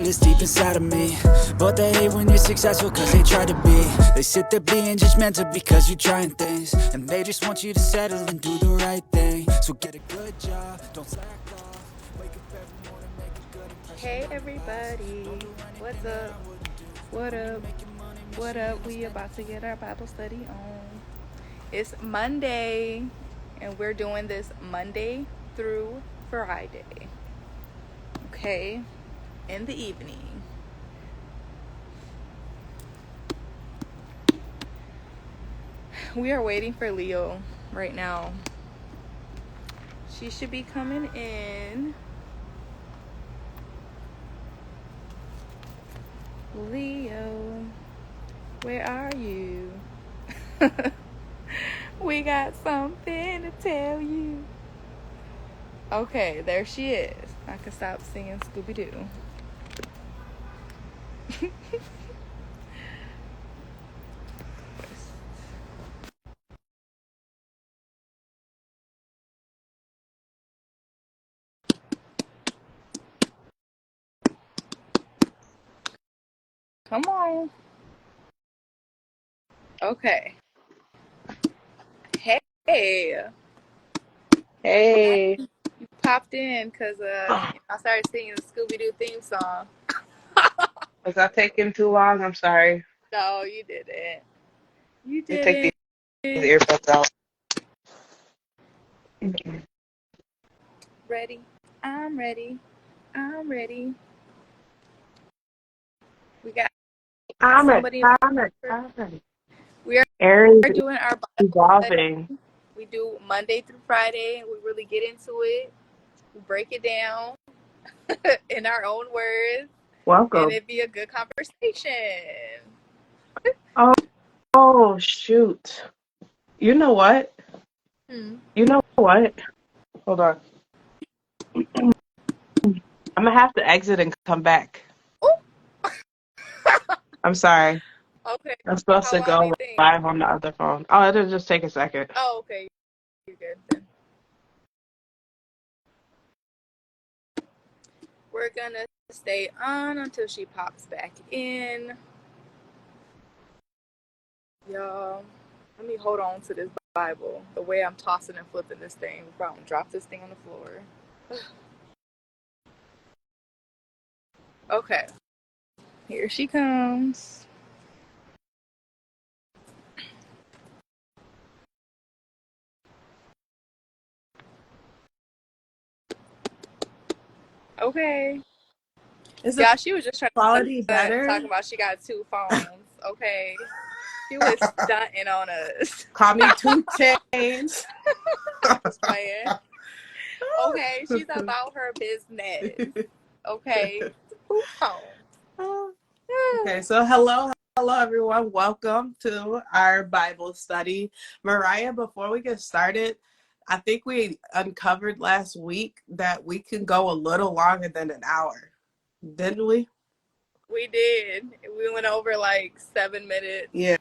it's deep inside of me. But they hate when you're successful cause they try to be. They sit there being judgmental because you're trying things, and they just want you to settle and do the right thing. So get a good job, don't slack off. Wake up every morning, make a good impression. Hey everybody, what's up? What up? What up? We about to get our Bible study on. It's Monday, and we're doing this Monday through Friday. Okay, in the evening. We are waiting for Leo right now. She should be coming in. Leo, where are you? We got something to tell you. Okay, there she is. I can stop singing Scooby-Doo. Come on. Okay. Hey. Hey, You popped in because I started singing the Scooby-Doo theme song. was I taking too long? I'm sorry. No, you didn't. You Let me take didn't. these earbuds out. Ready? I'm ready. I'm ready. We got I'm ready. somebody. I'm ready. We are Aries doing our Bible study. evolving. We do Monday through Friday. We really get into it. We break it down in our own words, and Welcome. it'd be a good conversation. Oh, oh, shoot. You know what? You know what? Hold on. I'm gonna have to exit and come back. Ooh. I'm sorry. Okay. I'm supposed How to long do go you think? live on the other phone. Oh, it'll just take a second. Oh, okay. You're good then. We're gonna stay on until she pops back in. Y'all, let me hold on to this Bible. The way I'm tossing and flipping this thing, we're probably gonna drop this thing on the floor. Okay, here she comes. Okay. Is the Yeah, she was just trying quality to better? talk about she got 2 phones. Okay. She was stunting on us. Call me two chains. Just playing. Okay, she's about her business. Okay. 2 phones. Okay, so hello everyone. Welcome to our Bible study. Mariah, before we get started, I think we uncovered last week that we can go a little longer than an hour. Didn't we? We did. We went over like 7 minutes. Yeah.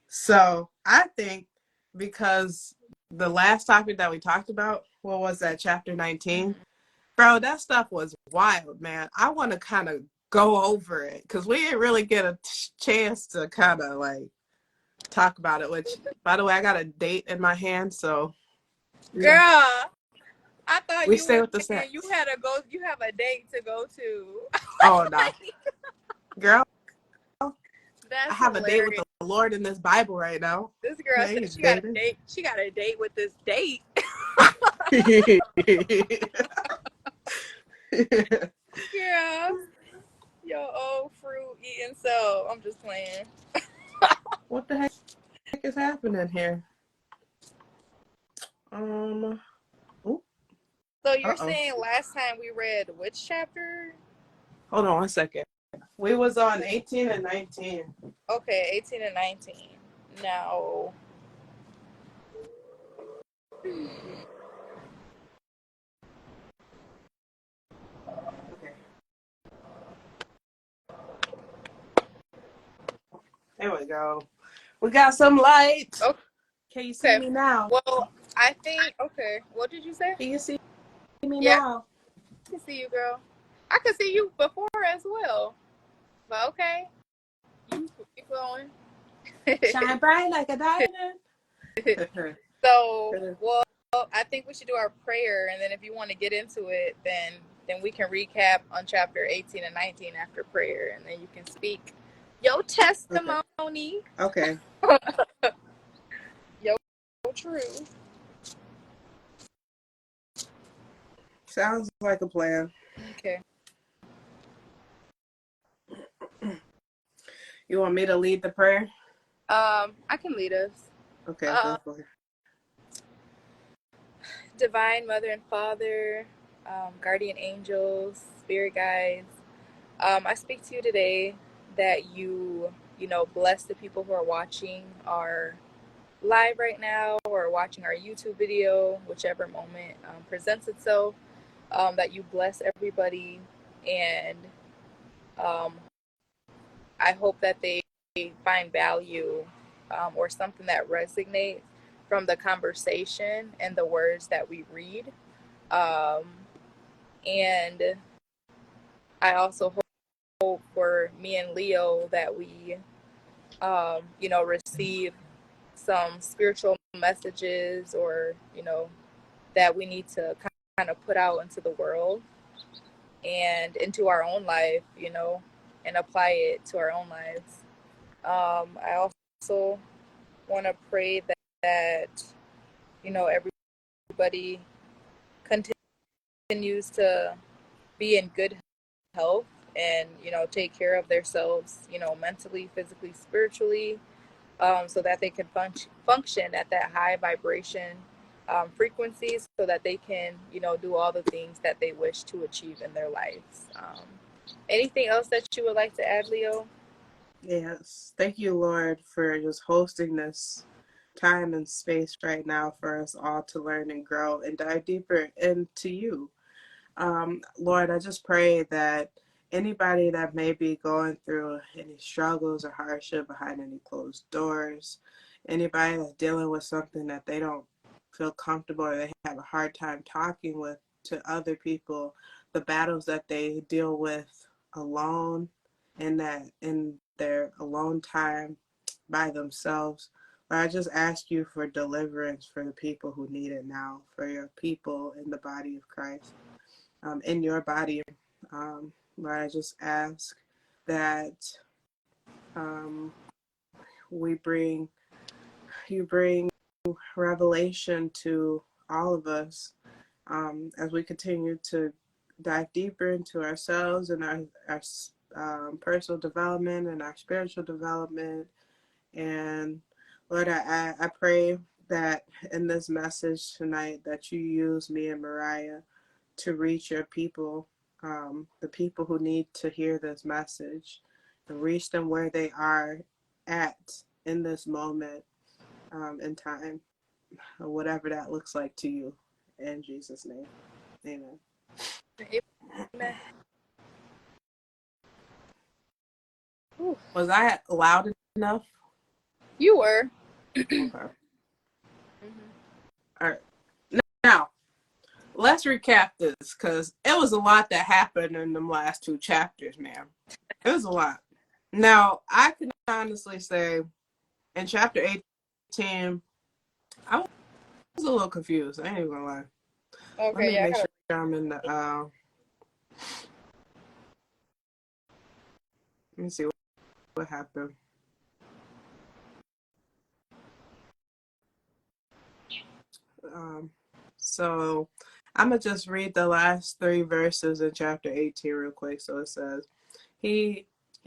So I think because the last topic that we talked about, what was that, chapter 19? Bro, that stuff was wild, man. I want to kind of go over it because we didn't really get a chance to kind of like talk about it, which, by the way, I got a date in my hand, so. Girl, I thought We you stay were with the saying sex. you have a date to go to. Oh, no. Girl, I That's have a date with hilarious. the Lord in this Bible right now. This girl said Thanks, she got a baby. date. She got a date with this date. Yeah. Yo, old fruit eating so. I'm just playing. What the heck is happening here? Ooh, So you're uh-oh. saying last time we read which chapter? Hold on one second. We was on 18 and 19. Okay, 18 and 19. Now. Okay. There we go. We got some light. Okay. Can you see me now? Well, I think, okay. What did you say? Can you see me Yeah, now? I can see you, girl. I could see you before as well. But okay, you keep going. Shine bright like a diamond. So, well, I think we should do our prayer, and then if you want to get into it, then we can recap on chapter 18 and 19 after prayer, and then you can speak your testimony, Okay. your truth. Sounds like a plan. Okay. You want me to lead the prayer? I can lead us. Okay, go for it. Divine Mother and Father, guardian angels, spirit guides. I speak to you today that you know, bless the people who are watching our live right now or watching our YouTube video, whichever moment presents itself. That you bless everybody, and um, I hope that they find value or something that resonates from the conversation and the words that we read. Um, and I also hope for me and Leo that we, you know, receive some spiritual messages or, you know, that we need to kind of put out into the world and into our own life, you know, and apply it to our own lives. I also want to pray that, you know, everybody continues to be in good health and, you know, take care of themselves, you know, mentally, physically, spiritually, so that they can function at that high vibration frequencies so that they can, you know, do all the things that they wish to achieve in their lives. Anything else that you would like to add, Leo? Yes. Thank you, Lord, for just hosting this time and space right now for us all to learn and grow and dive deeper into you. Lord, I just pray that anybody that may be going through any struggles or hardship behind any closed doors, anybody that's dealing with something that they don't feel comfortable or they have a hard time talking with to other people, the battles that they deal with alone and that in their alone time by themselves. But I just ask you for deliverance for the people who need it now, for your people in the body of Christ. In your body, Lord, I just ask that you bring revelation to all of us as we continue to dive deeper into ourselves and our personal development and our spiritual development. And Lord, I pray that in this message tonight that you use me and Riah to reach your people, the people who need to hear this message, and reach them where they are at in this moment in time, whatever that looks like to you. In Jesus' name, amen. Amen. Was I loud enough? You were. Okay. All right. Now, let's recap this because it was a lot that happened in them last two chapters, man. It was a lot. Now, I can honestly say in chapter 18, I was a little confused. I ain't even gonna lie. Okay, Let me yeah, make sure I'm in the. Let me see what happened. So I'm gonna just read the last three verses in chapter 18 real quick. So it says, He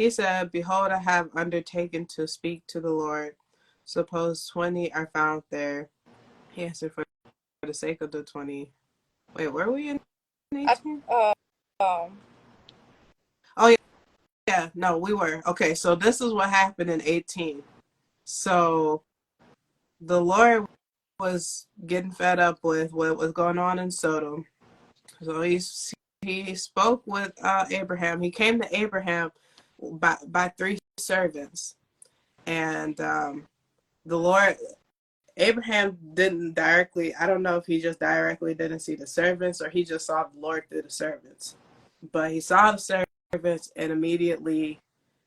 said, "Behold, I have undertaken to speak to the Lord. Suppose 20 are found there." He answered, "For the sake of the 20." Wait, where were we in 18? um, Oh yeah, yeah. No, we were. Okay, so this is what happened in 18. So the Lord was getting fed up with what was going on in Sodom. So he spoke with Abraham. He came to Abraham by three servants, and the Lord Abraham didn't directly. I don't know if he just directly didn't see the servants or he just saw the Lord through the servants. But he saw the servants and immediately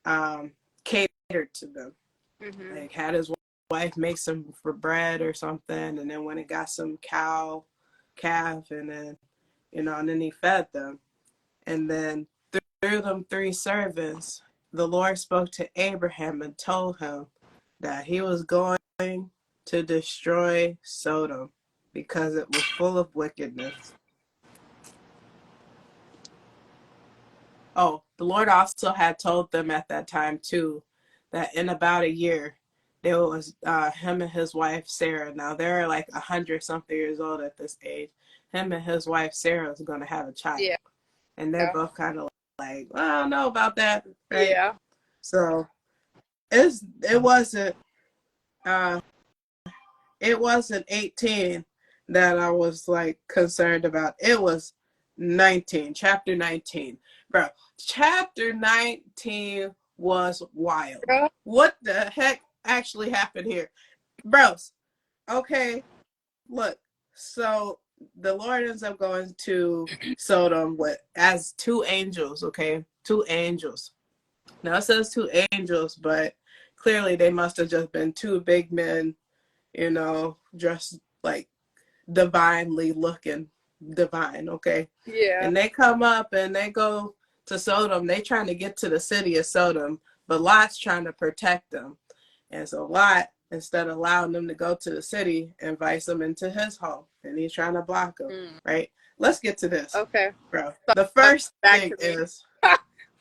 catered to them. Mm-hmm. Like had his wife make some for bread or something, and then went and got some calf, and then and then he fed them. And then through them 3 servants, the Lord spoke to Abraham and told him that he was going to destroy Sodom because it was full of wickedness. Oh, the Lord also had told them at that time too that in about a year there was him and his wife Sarah. Now they're like 100-something years old at this age. Him and his wife Sarah is going to have a child. Yeah. And they're both kind of like, well, I don't know about that, right? Yeah. So it wasn't 18 that I was like concerned about. It was 19, chapter 19. Bro, chapter 19 was wild. Girl. What the heck actually happened here? Bros, okay, look, so the Lord ends up going to Sodom as 2 angels, okay? 2 angels. Now it says 2 angels, but clearly they must have just been 2 big men, dressed like divinely looking divine, okay? Yeah. And they come up and they go to Sodom. They trying to get to the city of Sodom, but Lot's trying to protect them. And so Lot, instead of allowing them to go to the city, invites them into his home, and he's trying to block them, right? Let's get to this. Okay. Bro, the first thing is...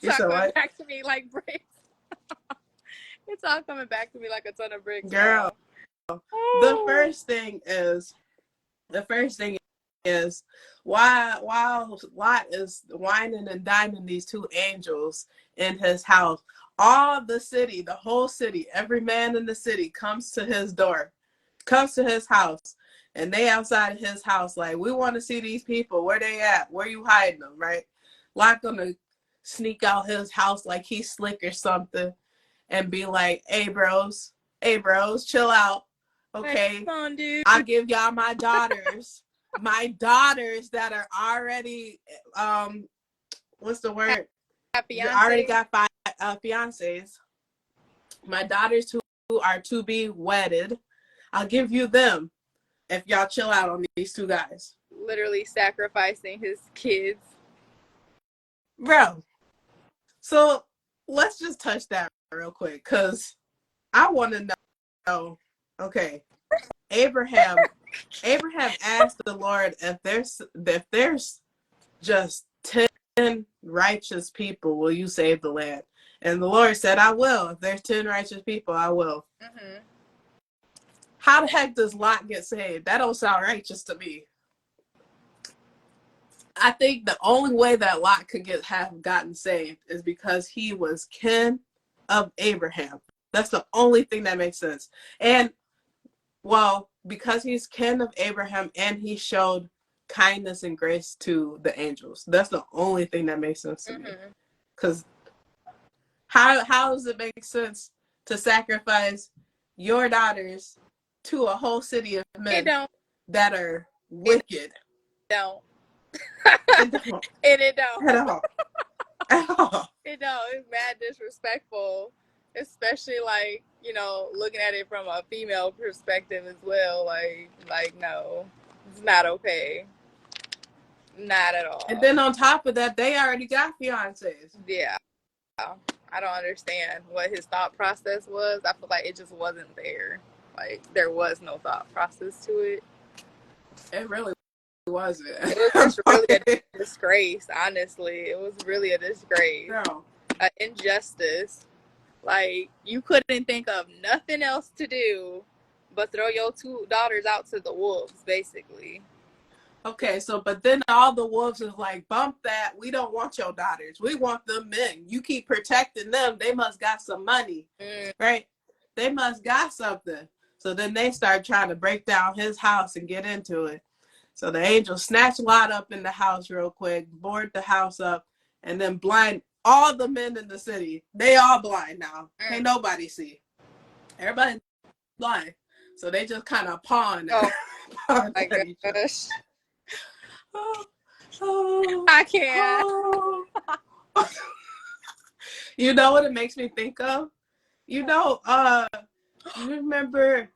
It's all coming what? back to me like bricks. It's all coming back to me like a ton of bricks. Girl, the first thing is while Lot is whining and dining these 2 angels in his house, all the city, the whole city, every man in the city comes to his door, comes to his house, and they outside his house like, we want to see these people. Where they at? Where you hiding them, right? Lot gonna sneak out his house like he's slick or something and be like, hey bros, chill out. Okay, come on, dude. I'll give y'all my daughters that are already what's the word? Already got 5 fiancés. My daughters who are to be wedded, I'll give you them if y'all chill out on these 2 guys. Literally sacrificing his kids. Bro, so let's just touch that real quick, because I want to know, okay, Abraham asked the Lord if there's just 10 righteous people, will you save the land? And the Lord said, I will. If there's 10 righteous people, I will. Mm-hmm. How the heck does Lot get saved? That don't sound righteous to me. I think the only way that Lot could have gotten saved is because he was kin of Abraham. That's the only thing that makes sense. And, well, because he's kin of Abraham and he showed kindness and grace to the angels. That's the only thing that makes sense to me. Because how does it make sense to sacrifice your daughters to a whole city of men that are wicked? Don't. It don't. It don't. At all. At all. It don't. It's mad disrespectful. Especially like, looking at it from a female perspective as well. Like no. It's not okay. Not at all. And then on top of that, they already got fiancés. Yeah. I don't understand what his thought process was. I feel like it just wasn't there. Like there was no thought process to it. It really wasn't. It was just really a disgrace, honestly. It was really a disgrace. No. An injustice. Like, you couldn't think of nothing else to do but throw your 2 daughters out to the wolves, basically. Okay, but then all the wolves is like, bump that. We don't want your daughters. We want them men. You keep protecting them. They must got some money, right? They must got something. So then they start trying to break down his house and get into it. So the angels snatch Lot up in the house real quick, board the house up, and then blind all the men in the city. They all blind now. Can't nobody see. Everybody's blind. So they just kind of pawn. Oh my gosh. I can't. You know what it makes me think of? You know, you remember,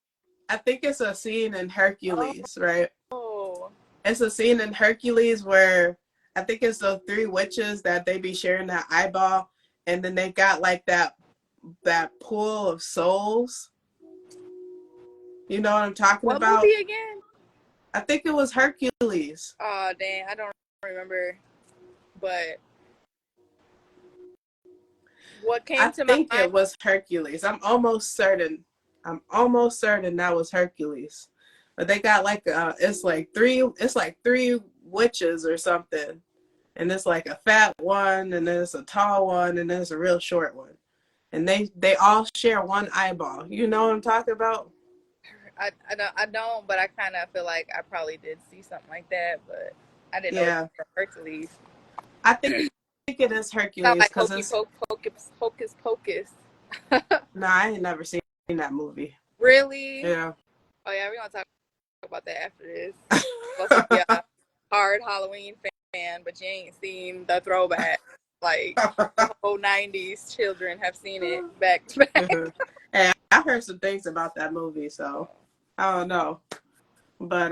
I think it's a scene in Hercules, right? Oh. It's a scene in Hercules where I think it's the three witches that they be sharing that eyeball, and then they got like that pool of souls. You know what I'm talking What about? movie again? I think it was Hercules. Oh, dang. I don't remember. But what I came to my think mind? it was Hercules. I'm almost certain. That was Hercules. But they got like it's like three witches or something. And it's like a fat one, and then it's a tall one, and then it's a real short one. And they all share one eyeball. You know what I'm talking about? I don't, but I kind of feel like I probably did see something like that, but I didn't know it Yeah. was from Hercules. I think it is Sound Hercules like because Hokey it's Hocus Pocus. no, I ain't never seen that movie. Really? Yeah. Oh yeah, we're gonna talk about that after this. Supposed to be a hard Halloween fan, but you ain't seen the throwback. Like the whole '90s children have seen it back to back. Hey, I heard some things about that movie, so I don't know. But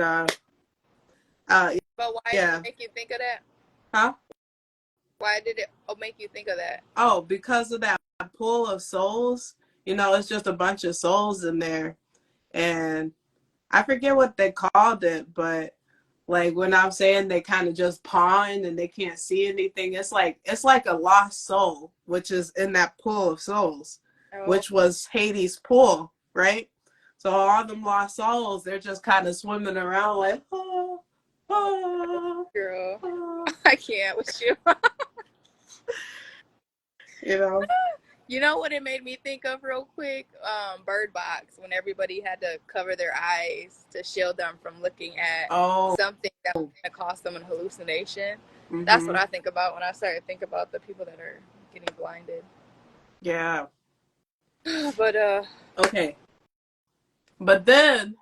But why did yeah. it make you think of that? Huh? Why did it make you think of that? Oh, because of that pool of souls. You know, it's just a bunch of souls in there. And I forget what they called it, but like when I'm saying they kind of just pawn and they can't see anything, it's like a lost soul, which is in that pool of souls, Oh, which was Hades' pool, right? So all them lost souls, they're just kind of swimming around like, oh, oh, girl, oh, I can't with you. you know. You know what it made me think of real quick? Bird Box, when everybody had to cover their eyes to shield them from looking at Oh, something that was going to cause them an hallucination. That's what mm-hmm. I think about when I start to think about the people that are getting blinded. Yeah. But Okay. But then,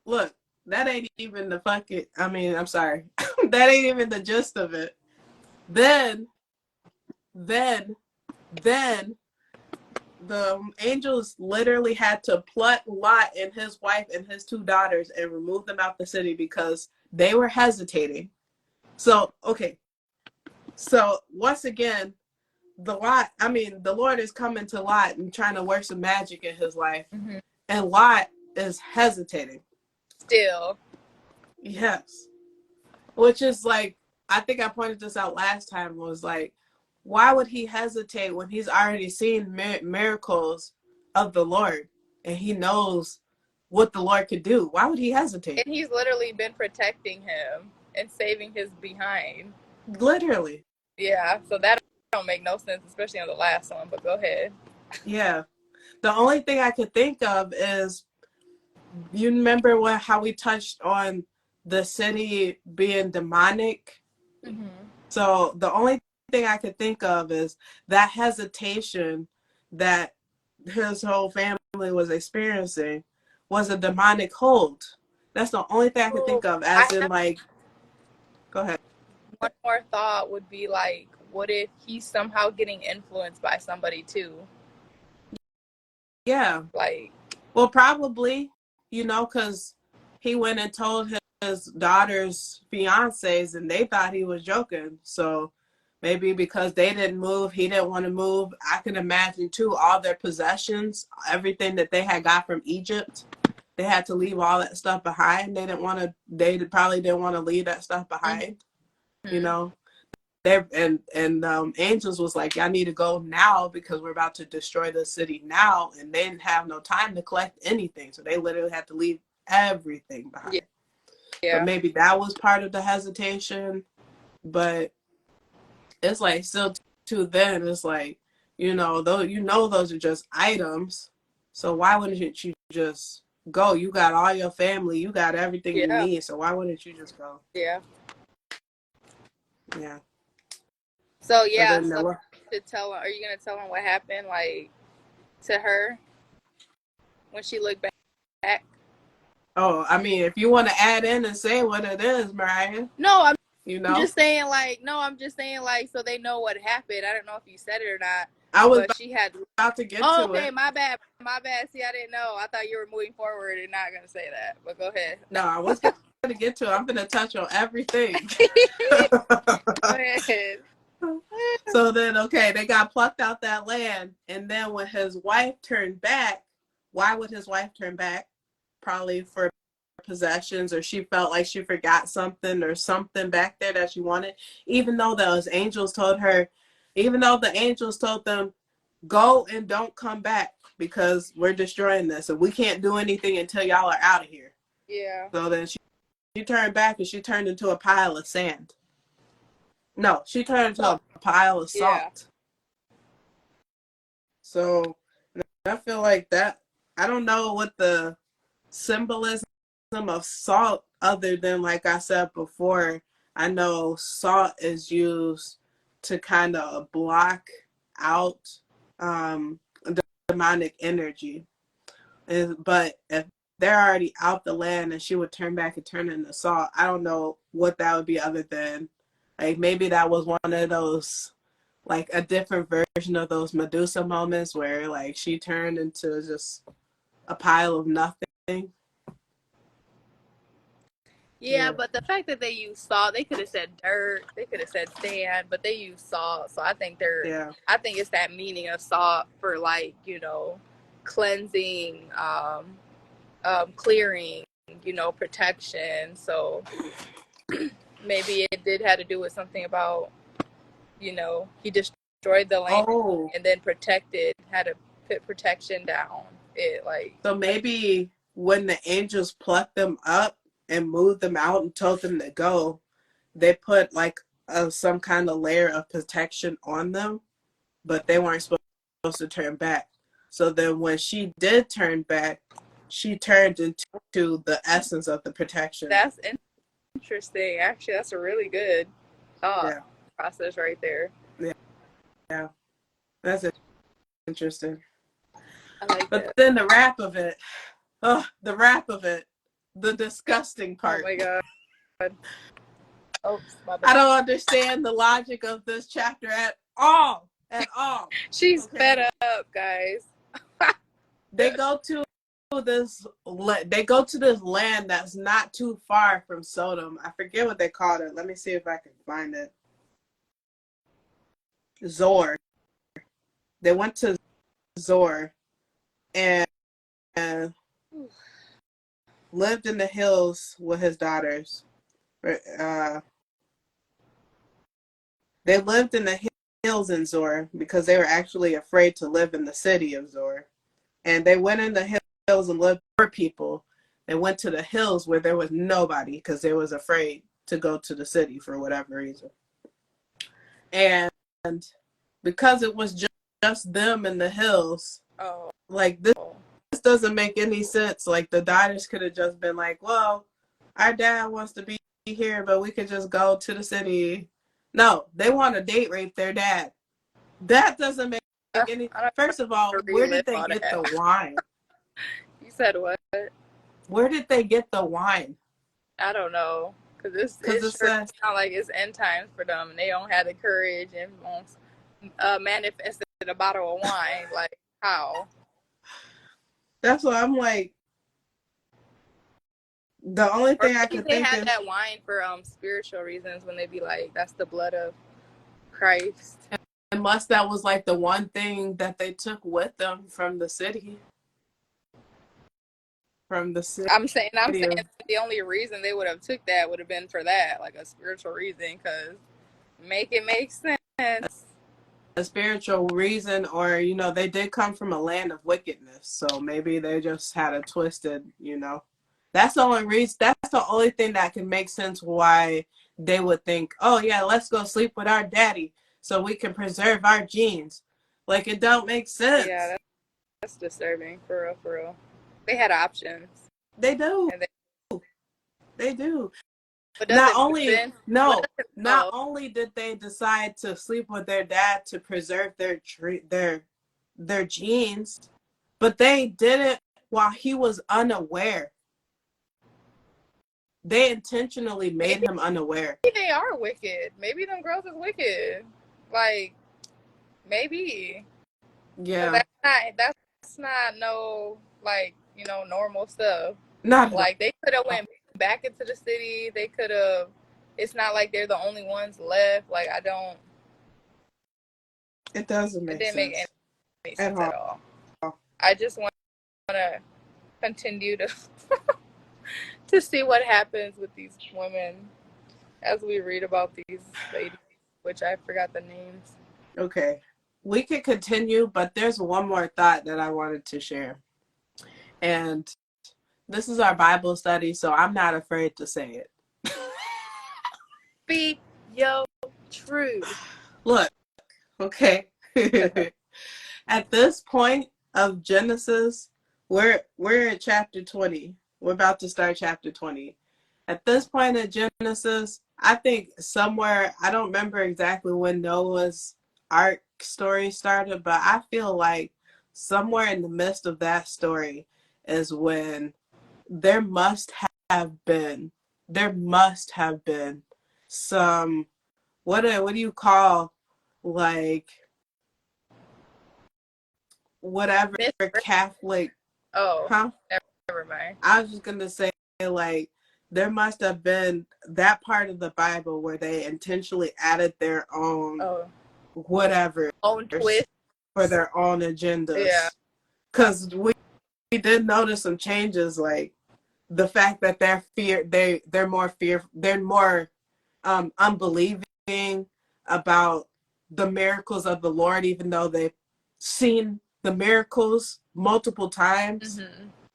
look, that ain't even the fucking, I mean, I'm sorry. That ain't even the gist of it. Then the angels literally had to pluck Lot and his wife and his two daughters and remove them out the city because they were hesitating. So, okay. So, once again, the Lord is coming to Lot and trying to work some magic in his life. mm-hmm. And Lot is hesitating. Still. Yes. Which is like, I think I pointed this out last time, was like, why would he hesitate when he's already seen miracles of the Lord and he knows what the Lord could do? Why would he hesitate? And he's literally been protecting him and saving his behind. Literally. Yeah, so that don't make no sense, especially on the last one, but go ahead. Yeah. The only thing I could think of is, you remember how we touched on the city being demonic? Mm-hmm. So the only thing I could think of is that hesitation that his whole family was experiencing was a demonic hold. That's the only thing I could think of, as in like, go ahead. One more thought would be like, what if he's somehow getting influenced by somebody too? Yeah. Like, well, probably, because he went and told his daughter's fiancés and they thought he was joking. So maybe because they didn't move, he didn't want to move. I can imagine too, all their possessions, everything that they had got from Egypt, they had to leave all that stuff behind. They probably didn't want to leave that stuff behind. mm-hmm. Angels was like, y'all need to go now because we're about to destroy the city now, and they didn't have no time to collect anything, so they literally had to leave everything behind. Yeah. But maybe that was part of the hesitation. But it's like, still to then, it's like, those are just items, so why wouldn't you just go? You got all your family, you got everything you need, so why wouldn't you just go? Yeah. So yeah, so to tell her, are you gonna tell him what happened, like, to her when she looked back? Oh, I mean, if you want to add in and say what it is, Mariah. No, you I'm know? just saying, like, no, I'm just saying, like, so they know what happened. I don't know if you said it or not, I was but she had. about to get Oh, to okay, it. my bad, my bad. See, I didn't know. I thought you were moving forward and not gonna say that. But go ahead. No, I was going to get to it. I'm going to touch on everything. Go ahead. So then, okay, they got plucked out that land. And then when his wife turned back, why would his wife turn back? Probably for possessions, or she felt like she forgot something or something back there that she wanted. Even though those angels told her, even though the angels told them, go and don't come back because we're destroying this and we can't do anything until y'all are out of here. Yeah. So then she turned back and she turned into a pile of sand. No, she turned into a pile of salt. Yeah. So I feel like that, I don't know what the symbolism of salt other than, like I said before, I know salt is used to kind of block out demonic energy. But if they're already out the land and she would turn back and turn into salt, I don't know what that would be other than, like, maybe that was one of those, like a different version of those Medusa moments where like she turned into just a pile of nothing. Yeah, but the fact that they use salt, they could have said dirt, they could have said sand, but they use salt. So I think I think it's that meaning of salt for, like, you know, cleansing, clearing, you know, protection. So maybe it did have to do with something about, you know, he destroyed the land and then had to put protection down. It, like, so maybe when the angels plucked them up and moved them out and told them to go, they put like some kind of layer of protection on them, but they weren't supposed to turn back. So then when she did turn back, she turned into the essence of the protection. That's interesting. Actually, that's a really good thought process right there. Yeah. That's interesting. I like but that. Then the wrap of it, the disgusting part. Oh my god. Oops, my bad. I don't understand the logic of this chapter at all. At all. She's fed up, guys. They go to this land that's not too far from Sodom. I forget what they called it. Let me see if I can find it. Zor. They went to Zor and lived in the hills with his daughters. They lived in the hills in Zor because they were actually afraid to live in the city of Zor. And they went in the hills and lived for people. They went to the hills where there was nobody because they was afraid to go to the city for whatever reason. And because it was just them in the hills, like this doesn't make any sense. Like the daughters could have just been like, well, our dad wants to be here, but we could just go to the city. No, they want to date rape their dad. That doesn't make any. First of all, where did they get the wine? You said what? Where did they get the wine? I don't know. Because it sounds like it's end times for them, and they don't have the courage and manifested a bottle of wine. Like, how? That's what I'm like. The only thing I can think they had that wine for spiritual reasons when they be like, that's the blood of Christ. Unless that was like the one thing that they took with them from the city. I'm saying the only reason they would have took that would have been for that, like a spiritual reason, because make sense. A spiritual reason, or, you know, they did come from a land of wickedness, so maybe they just had a twisted, you know. That's the only reason. That's the only thing that can make sense why they would think, oh yeah, let's go sleep with our daddy so we can preserve our genes. Like, it don't make sense. Yeah, that's disturbing, for real. They had options. They do. They do. But not only did they decide to sleep with their dad to preserve their genes, but they did it while he was unaware. they intentionally made him unaware. Maybe they are wicked. Maybe them girls is wicked. Like, maybe. Yeah. That's not no, like, you know, normal stuff. Not like they could have went back into the city. They could have. It's not like they're the only ones left. Like I don't. It doesn't make It didn't make any sense at all. I just want to continue to to see what happens with these women as we read about these ladies, which I forgot the names. Okay. We could continue, but there's one more thought that I wanted to share. And this is our Bible study, so I'm not afraid to say it. Speak your truth. Look, okay. At this point of Genesis, we're in chapter 20. We're about to start chapter 20. At this point in Genesis, I think somewhere, I don't remember exactly when Noah's Ark story started, but I feel like somewhere in the midst of that story is when there must have been some, what do you call, like, whatever Catholic. Oh, huh? Never mind. I was just gonna say, like, there must have been that part of the Bible where they intentionally added their own whatever own twist for their own agendas. Yeah, because we did notice some changes, like the fact that they're more unbelieving about the miracles of the Lord, even though they've seen the miracles multiple times.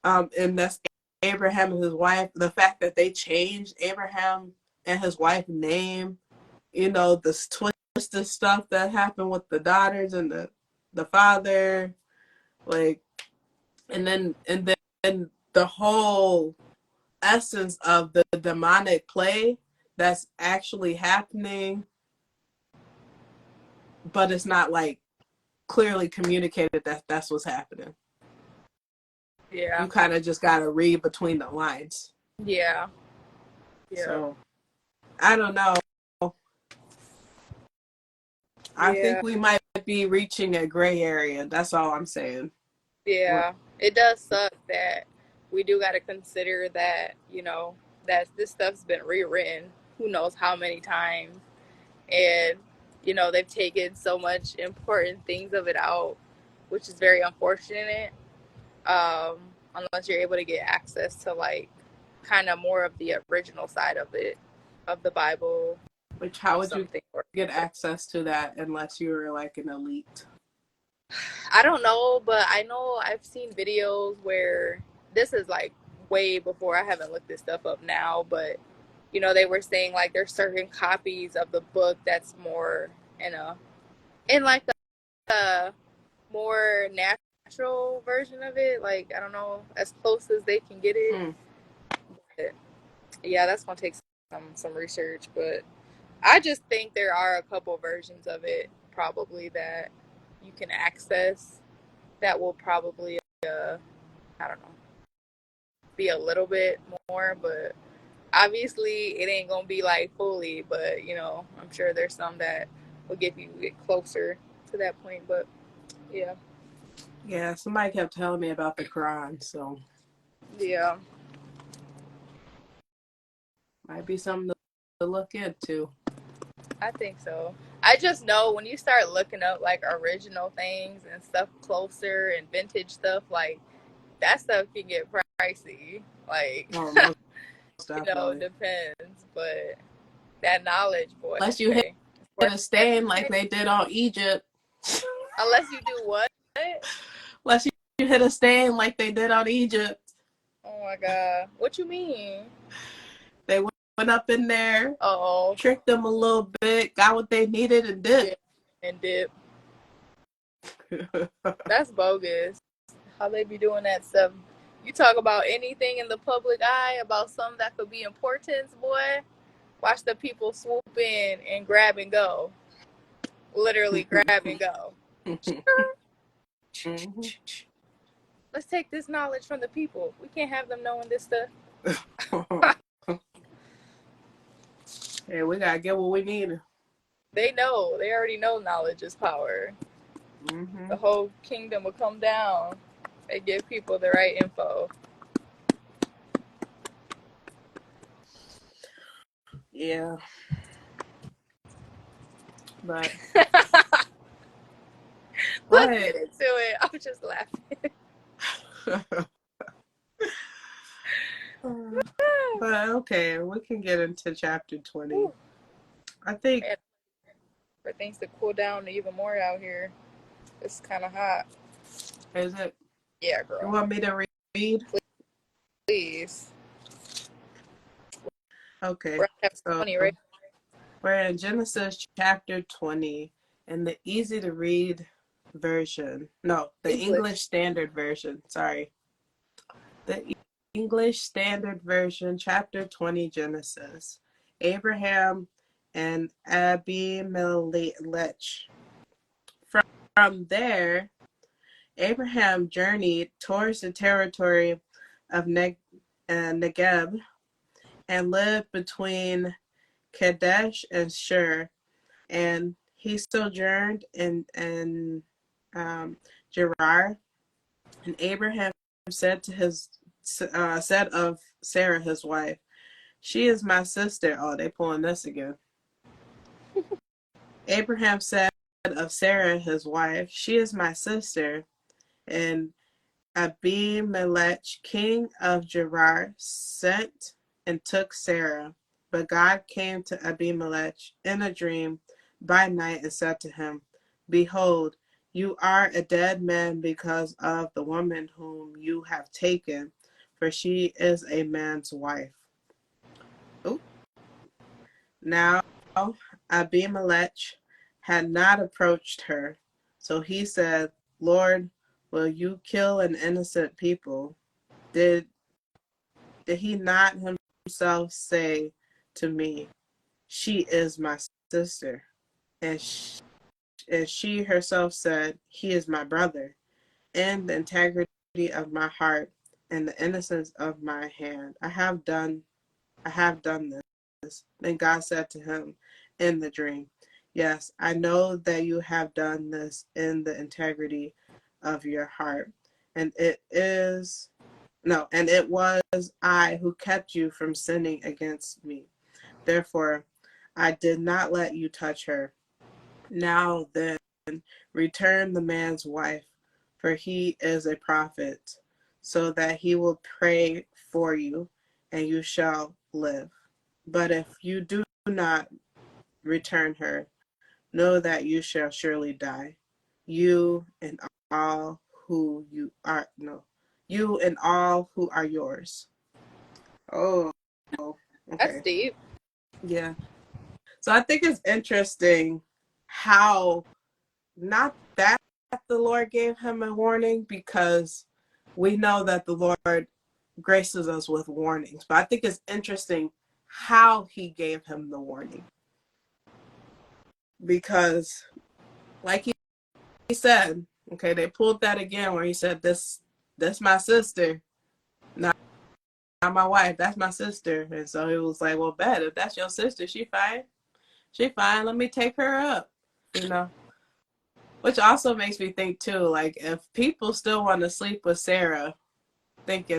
And that's Abraham and his wife. The fact that they changed Abraham and his wife's name, you know, this twisted stuff that happened with the daughters and the father, like, and then the whole essence of the demonic play that's actually happening, but it's not like clearly communicated that that's what's happening. Yeah. You kind of just got to read between the lines. Yeah. So, I don't know. I think we might be reaching a gray area. That's all I'm saying. Yeah. It does suck that we do got to consider that, you know, that this stuff's been rewritten who knows how many times. And, you know, they've taken so much important things of it out, which is very unfortunate. Unless you're able to get access to, like, kind of more of the original side of it, of the Bible. Which, how would you get access to that unless you were like an elite? I don't know, but I know I've seen videos where this is like way before. I haven't looked this stuff up now, but you know, they were saying like there's certain copies of the book that's more in like a more natural version of it. Like, I don't know, as close as they can get it. But, yeah, that's gonna take some research, but I just think there are a couple versions of it probably that you can access that will probably I don't know, be a little bit more, but obviously it ain't gonna be like fully, but you know, I'm sure there's some that will get closer to that point. But yeah, somebody kept telling me about the Quran, so might be something to look into. I think so. I just know when you start looking up like original things and stuff closer and vintage stuff, like that stuff can get pricey. Like, you know, depends. But that knowledge, boy. Unless you hit a stain like they did on Egypt. Unless you do what? Unless you hit a stain like they did on Egypt. Oh my God. What you mean? They went up in there, Uh-oh, tricked them a little bit, got what they needed, and dipped. That's bogus. How they be doing that stuff? You talk about anything in the public eye about something that could be important, boy. Watch the people swoop in and grab and go. Literally grab and go. Let's take this knowledge from the people. We can't have them knowing this stuff. Yeah, we gotta get what we need. They know. They already know knowledge is power. Mm-hmm. The whole kingdom will come down. They give people the right info. Yeah. But Let's what? get into it. I'm just laughing. But okay, we can get into chapter 20. I think. Man, for things to cool down even more out here. It's kind of hot. Is it? Yeah, You girl. want me to read? Please. Okay. We're at So 20, right? we're in Genesis chapter 20 in the easy to read version. No, the English Standard Version. Sorry. The English Standard Version, chapter 20, Genesis. Abraham and Abimelech. From there, Abraham journeyed towards the territory of Negeb and lived between Kadesh and Shur, and he sojourned in Gerar. And Abraham said of Sarah his wife, "She is my sister." Oh, they pulling this again. Abraham said of Sarah his wife, "She is my sister." And Abimelech, king of Gerar, sent and took Sarah. But God came to Abimelech in a dream by night and said to him, "Behold, you are a dead man because of the woman whom you have taken, for she is a man's wife." Ooh. Now Abimelech had not approached her, so he said, "Lord, will you kill an innocent people? Did he not himself say to me, 'She is my sister'?" And she herself said, "He is my brother." In the integrity of my heart and the innocence of my hand, I have done this. Then God said to him in the dream, "Yes, I know that you have done this in the integrity of your heart. And it was I who kept you from sinning against me. Therefore, I did not let you touch her. Now then, return the man's wife, for he is a prophet, so that he will pray for you, and you shall live. But if you do not return her, know that you shall surely die, you and all who you are no, you and all who are yours." Oh, That's okay. deep. Yeah. So I think it's interesting how not that the Lord gave him a warning, because we know that the Lord graces us with warnings. But I think it's interesting how he gave him the warning. Because like he said, okay, they pulled that again where he said, This my sister. Not my wife, that's my sister." And so he was like, "Well, bet if that's your sister, she fine. She fine. Let me take her up." You know? Which also makes me think too, like if people still want to sleep with Sarah, thinking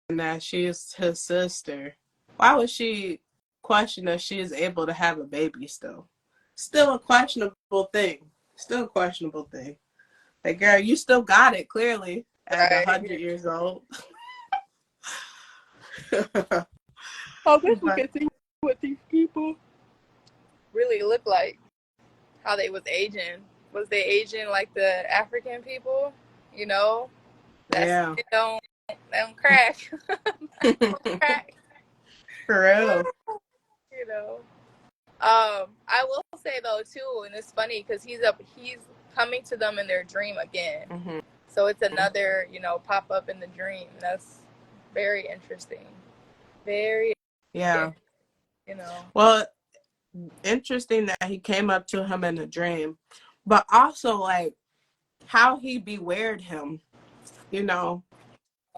that she's his sister, why would she question if she is able to have a baby still? Still a questionable thing. Still a questionable thing. Like, girl, you still got it clearly at Right. 100 years old. I wish we But could see what these people really look like. How they was aging. Was they aging like the African people? You know, that yeah. skin don't crack. Don't crack. For real. You know. I will say though too, and it's funny because he's coming to them in their dream again. Mm-hmm. So it's another, pop up in the dream. That's very interesting. Very, Yeah. you know. Well, interesting that he came up to him in a dream, but also like how he bewared him. You know,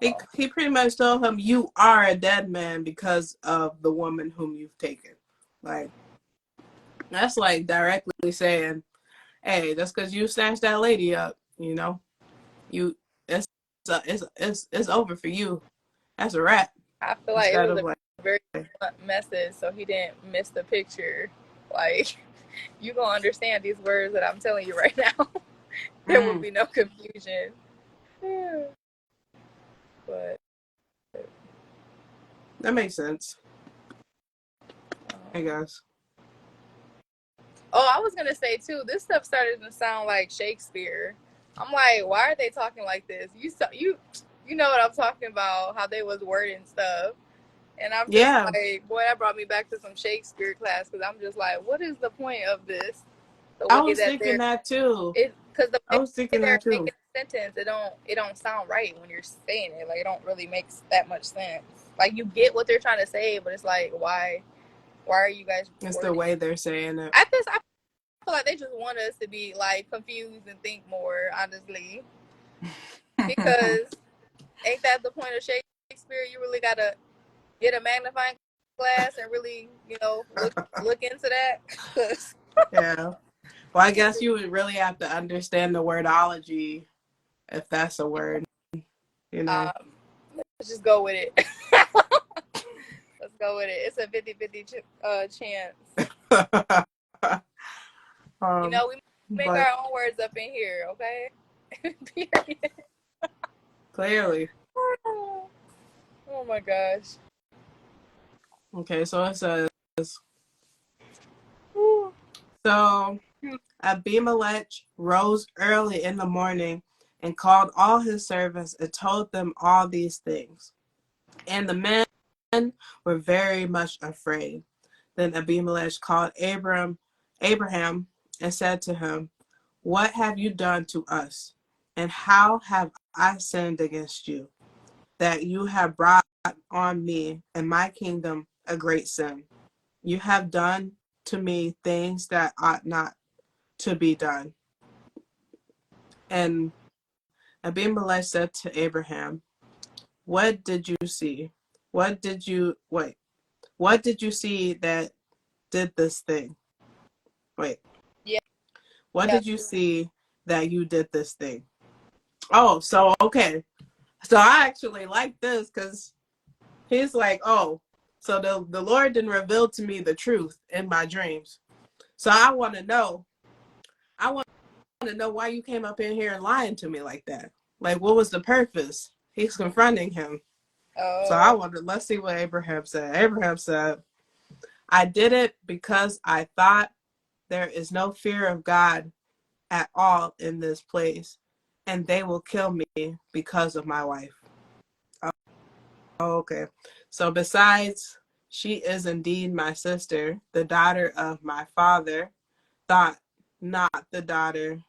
he pretty much told him, "You are a dead man because of the woman whom you've taken." Like, that's like directly saying, hey, just because you snatched that lady up, you know, you it's it's over for you. That's a wrap. I feel like it Instead was of a like, very blunt message, so he didn't miss the picture. Like, you gonna understand these words that I'm telling you right now. There will be no confusion. But that makes sense, I guess. oh, I was gonna say too, this stuff started to sound like Shakespeare. I'm like, why are they talking like this? You know what I'm talking about? How they was wording stuff, and I'm just Yeah, like, boy, that brought me back to some Shakespeare class because I'm just like, what is the point of this? The I way was that thinking that too. because the I way was thinking they're that too. making a sentence, it don't sound right when you're saying it. Like, it don't really make that much sense. Like, you get what they're trying to say, but it's like, why are you guys It's the wording? way they're saying it. I feel like they just want us to be like confused and think more, honestly. Because ain't that the point of Shakespeare? You really gotta get a magnifying glass and really, look into that. Yeah. Well, I guess you would really have to understand the wordology if that's a word, you know. Let's just go with it. Let's go with it. It's a 50-50 chance. We make But our own words up in here, okay? Period. clearly. Oh my gosh. Okay, so it says, so Abimelech rose early in the morning and called all his servants and told them all these things. And the men were very much afraid. Then Abimelech called Abraham and said to him, what have you done to us? And how have I sinned against you, that you have brought on me and my kingdom a great sin? You have done to me things that ought not to be done. And Abimelech said to Abraham, what did you see? What did you see that did this thing? Wait, Yeah. what Yeah. did you see that you did this thing? Oh, so okay. So I actually like this because he's like, oh, so the Lord didn't reveal to me the truth in my dreams. So I want to know why you came up in here and lying to me like that. Like, what was the purpose? He's confronting him. So Oh. let's see what Abraham said. Abraham said, I did it because I thought there is no fear of God at all in this place, and they will kill me because of my wife. Oh, okay. So besides, she is indeed my sister, the daughter of my father, thought not the daughter,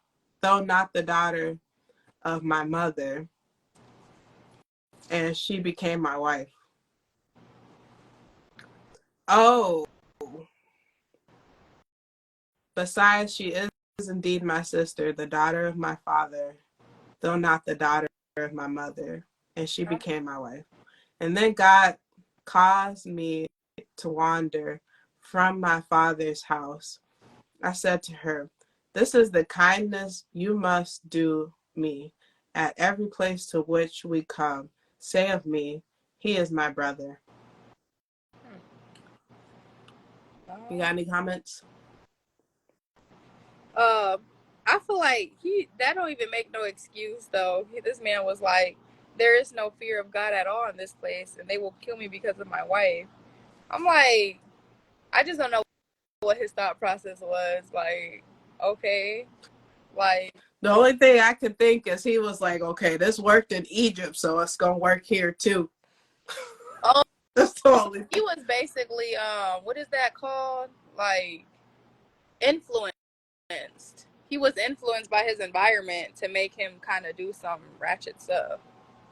though not the daughter of my mother, and she became my wife. Oh, besides, she is indeed my sister, the daughter of my father, though not the daughter of my mother, and she became my wife. And then God caused me to wander from my father's house. I said to her, this is the kindness you must do me. At every place to which we come, say of me, he is my brother. You got any comments? I feel like that don't even make no excuse though. This man was like, there is no fear of God at all in this place, and they will kill me because of my wife. I'm like, I just don't know what his thought process was. Like, okay, like, The only thing I could think is he was like, okay, this worked in Egypt, so it's going to work here too. oh, That's the only he thing. was basically, what is that called? Like, influenced. He was influenced by his environment to make him kind of do some ratchet stuff,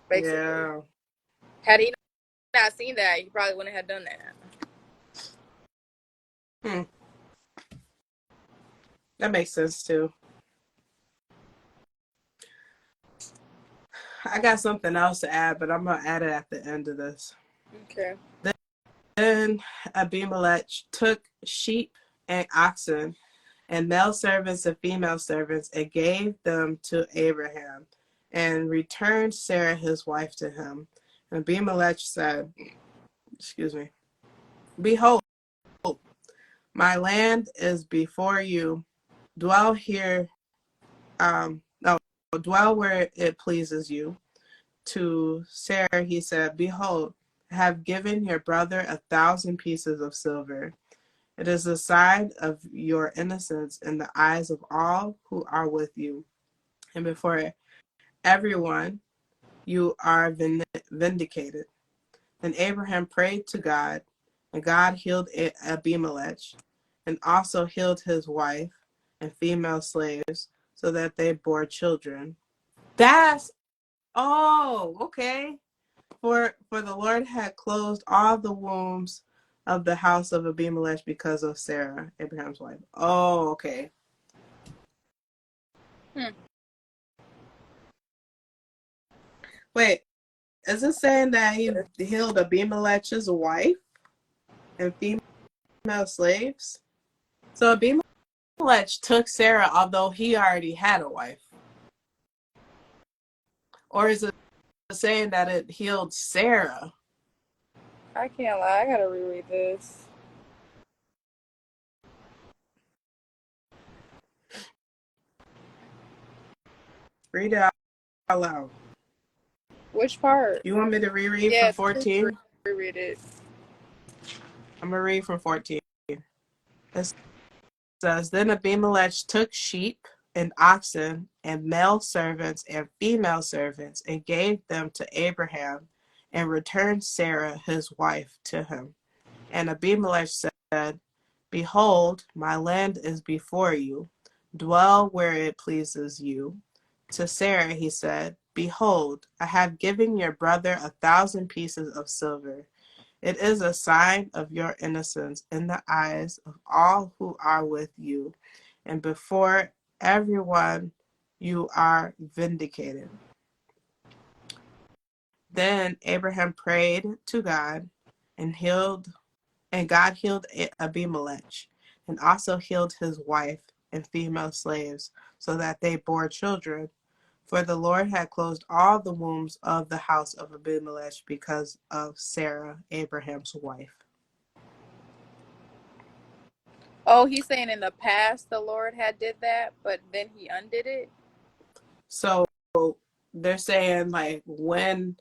basically. Yeah. Had he not seen that, he probably wouldn't have done that. That makes sense too. I got something else to add, but I'm going to add it at the end of this. Okay. Then Abimelech took sheep and oxen and male servants and female servants and gave them to Abraham and returned Sarah his wife to him. And Abimelech said, excuse me, behold, my land is before you. Dwell here, no, dwell where it pleases you. To Sarah he said, behold, I have given your brother 1,000 pieces of silver. It is a sign of your innocence in the eyes of all who are with you. And before everyone, you are vindicated. Then Abraham prayed to God, and God healed Abimelech, and also healed his wife and female slaves, so that they bore children. Okay. For the Lord had closed all the wombs of the house of Abimelech because of Sarah, Abraham's wife. Oh, okay. Wait, is it saying that he healed Abimelech's wife and female slaves? So Abimelech took Sarah, although he already had a wife. Or is it saying that it healed Sarah? I can't lie. I gotta reread this. Read it out loud. Which part? You want me to reread Yeah, from 14? reread it. I'm going to read from 14. It says, Then Abimelech took sheep and oxen and male servants and female servants and gave them to Abraham and returned Sarah his wife to him. And Abimelech said, behold, my land is before you. Dwell where it pleases you. To Sarah he said, behold, I have given your brother 1,000 pieces of silver. It is a sign of your innocence in the eyes of all who are with you, and before everyone you are vindicated. Then Abraham prayed to God, and God healed Abimelech, and also healed his wife and female slaves, so that they bore children. For the Lord had closed all the wombs of the house of Abimelech because of Sarah, Abraham's wife. Oh, he's saying in the past the Lord had did that, but then he undid it? So they're saying, like, when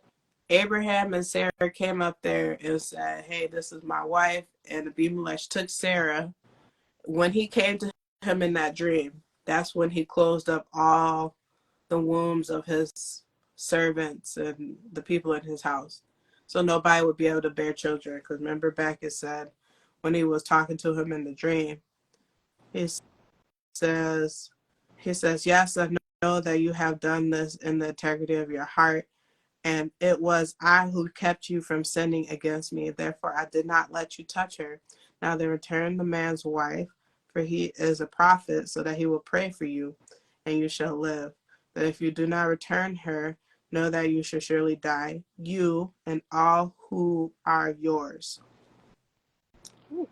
Abraham and Sarah came up there and said, hey, this is my wife, and Abimelech took Sarah, when he came to him in that dream, that's when he closed up all the wombs of his servants and the people in his house. So nobody would be able to bear children. Because remember back it said, when he was talking to him in the dream, he says, yes, I know that you have done this in the integrity of your heart. And it was I who kept you from sinning against me. Therefore, I did not let you touch her. Now then return the man's wife, for he is a prophet, so that he will pray for you, and you shall live. But if you do not return her, know that you shall surely die, you and all who are yours. Ooh.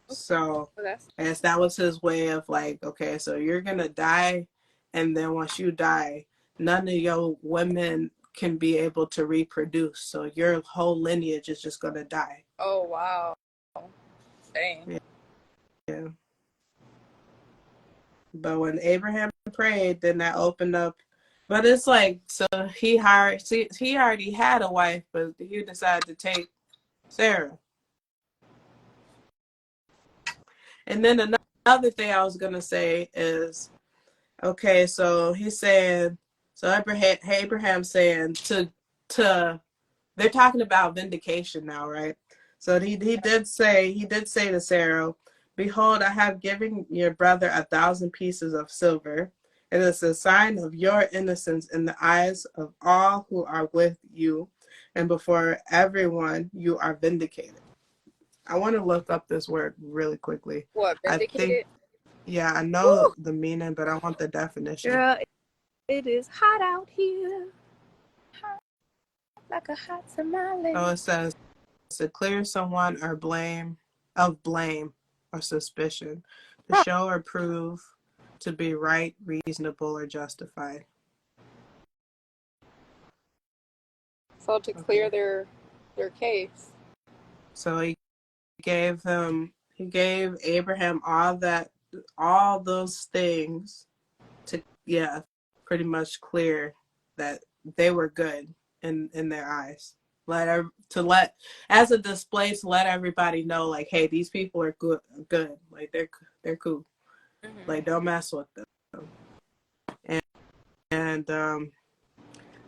So, Oh, as that was his way of like, okay, so you're going to die, and then once you die, none of your women can be able to reproduce. So your whole lineage is just going to die. oh wow. Dang. Yeah. But when Abraham prayed, then that opened up. But it's like, so he already had a wife, but he decided to take Sarah. And then another thing I was going to say is, okay, so he's saying, so Abraham's saying to they're talking about vindication now, right? So he did say to Sarah, behold, I have given your brother 1,000 pieces of silver. It is a sign of your innocence in the eyes of all who are with you, and before everyone you are vindicated. I want to look up this word really quickly. What, vindicated? I know Woo! the meaning, but I want the definition. Girl, it is hot out here. Hot like a hot tamale. So it says, to clear someone of blame or suspicion, to show or prove to be right, reasonable, or justified. So to clear their case. So he gave Abraham all those things to, pretty much clear that they were good in their eyes. As a display to let everybody know, like, hey, these people are good. Like, they're cool. Mm-hmm. Like, don't mess with them. And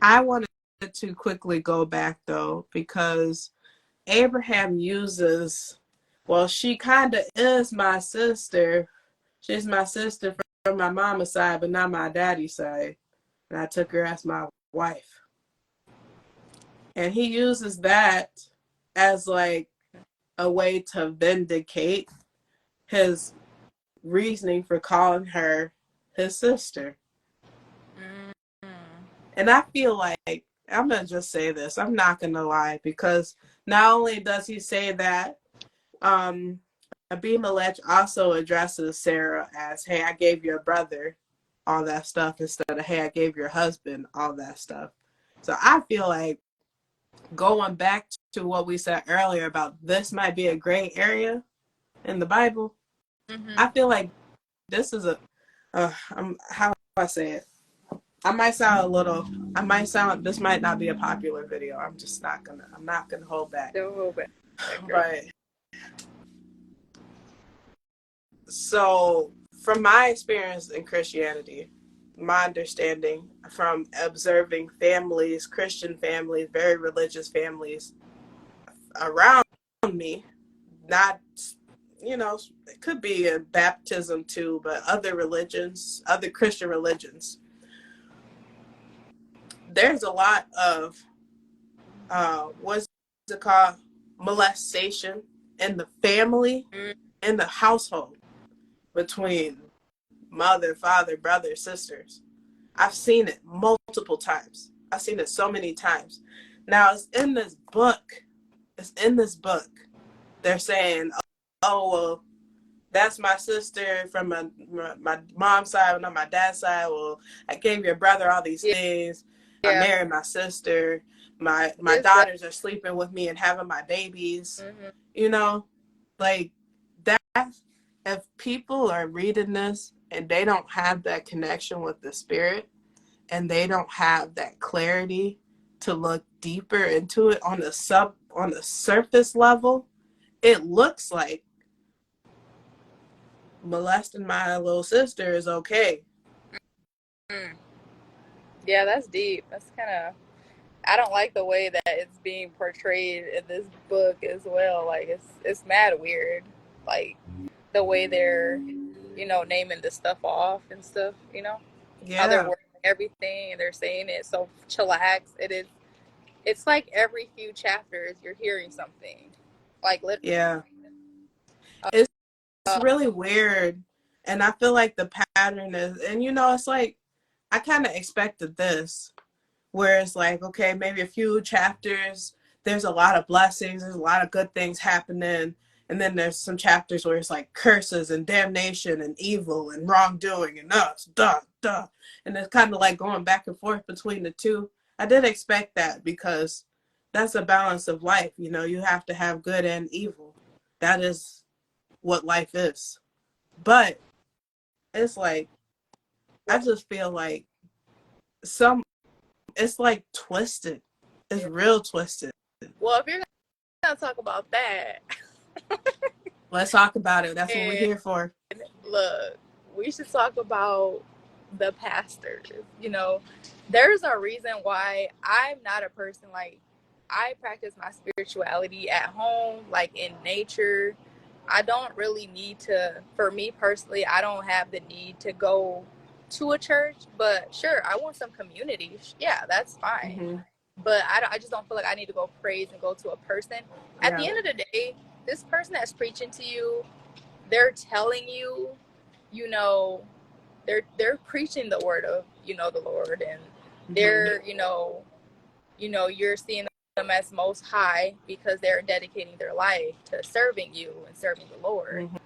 I wanted to quickly go back though, because Abraham uses, well, she kind of is my sister. She's my sister from my mama's side, but not my daddy's side. And I took her as my wife. And he uses that as like a way to vindicate his reasoning for calling her his sister. Mm-hmm. And I feel like, I'm going to just say this, I'm not going to lie, because not only does he say that, Abimelech also addresses Sarah as, hey, I gave your brother all that stuff, instead of, hey, I gave your husband all that stuff. So I feel like, going back to what we said earlier about this might be a gray area in the Bible, Mm-hmm. I feel like this is how do I say it? This might not be a popular video. I'm not gonna hold back. Don't hold back. But so from my experience in Christianity, my understanding from observing families, Christian families, very religious families around me, not, it could be a baptism too, but other religions, other Christian religions, there's a lot of what's it called, molestation in the family, in the household, between mother, father, brother, sisters. I've seen it multiple times. I've seen it so many times. Now it's in this book. They're saying, oh, well, that's my sister from my mom's side, not my dad's side. Well, I gave your brother all these things. I married my sister. My daughters are sleeping with me and having my babies. Mm-hmm. Like that. If people are reading this and they don't have that connection with the spirit, and they don't have that clarity to look deeper into it on the surface level, it looks like molesting my little sister is okay. Yeah, that's deep. That's kind of, I don't like the way that it's being portrayed in this book as well. Like it's mad weird. Like the way they're, naming the stuff off and stuff, how they're wording everything and they're saying it so chillax. It's like every few chapters you're hearing something. Like literally. Yeah. It's really weird. And I feel like the pattern is, and it's like, I kind of expected this, where it's like, okay, maybe a few chapters, there's a lot of blessings, there's a lot of good things happening. And then there's some chapters where it's like curses and damnation and evil and wrongdoing and us, duh. And it's kind of like going back and forth between the two. I did expect that, because that's a balance of life. You have to have good and evil. That is what life is. But it's like, I just feel like it's like twisted. It's real twisted. Well, if you're gonna talk about that, Let's talk about it. That's what we're here for. look, we should talk about the pastors. There's a reason why I'm not a person like, I practice my spirituality at home, like in nature. I don't really need to, for me personally, I don't have the need to go to a church, but sure, I want some community. Yeah, that's fine. Mm-hmm. But I just don't feel like I need to go praise and go to a person. Yeah. At the end of the day, this person that's preaching to you, they're telling you, they're preaching the word of, the Lord, and they're, you're seeing them as most high because they're dedicating their life to serving you and serving the Lord. Mm-hmm.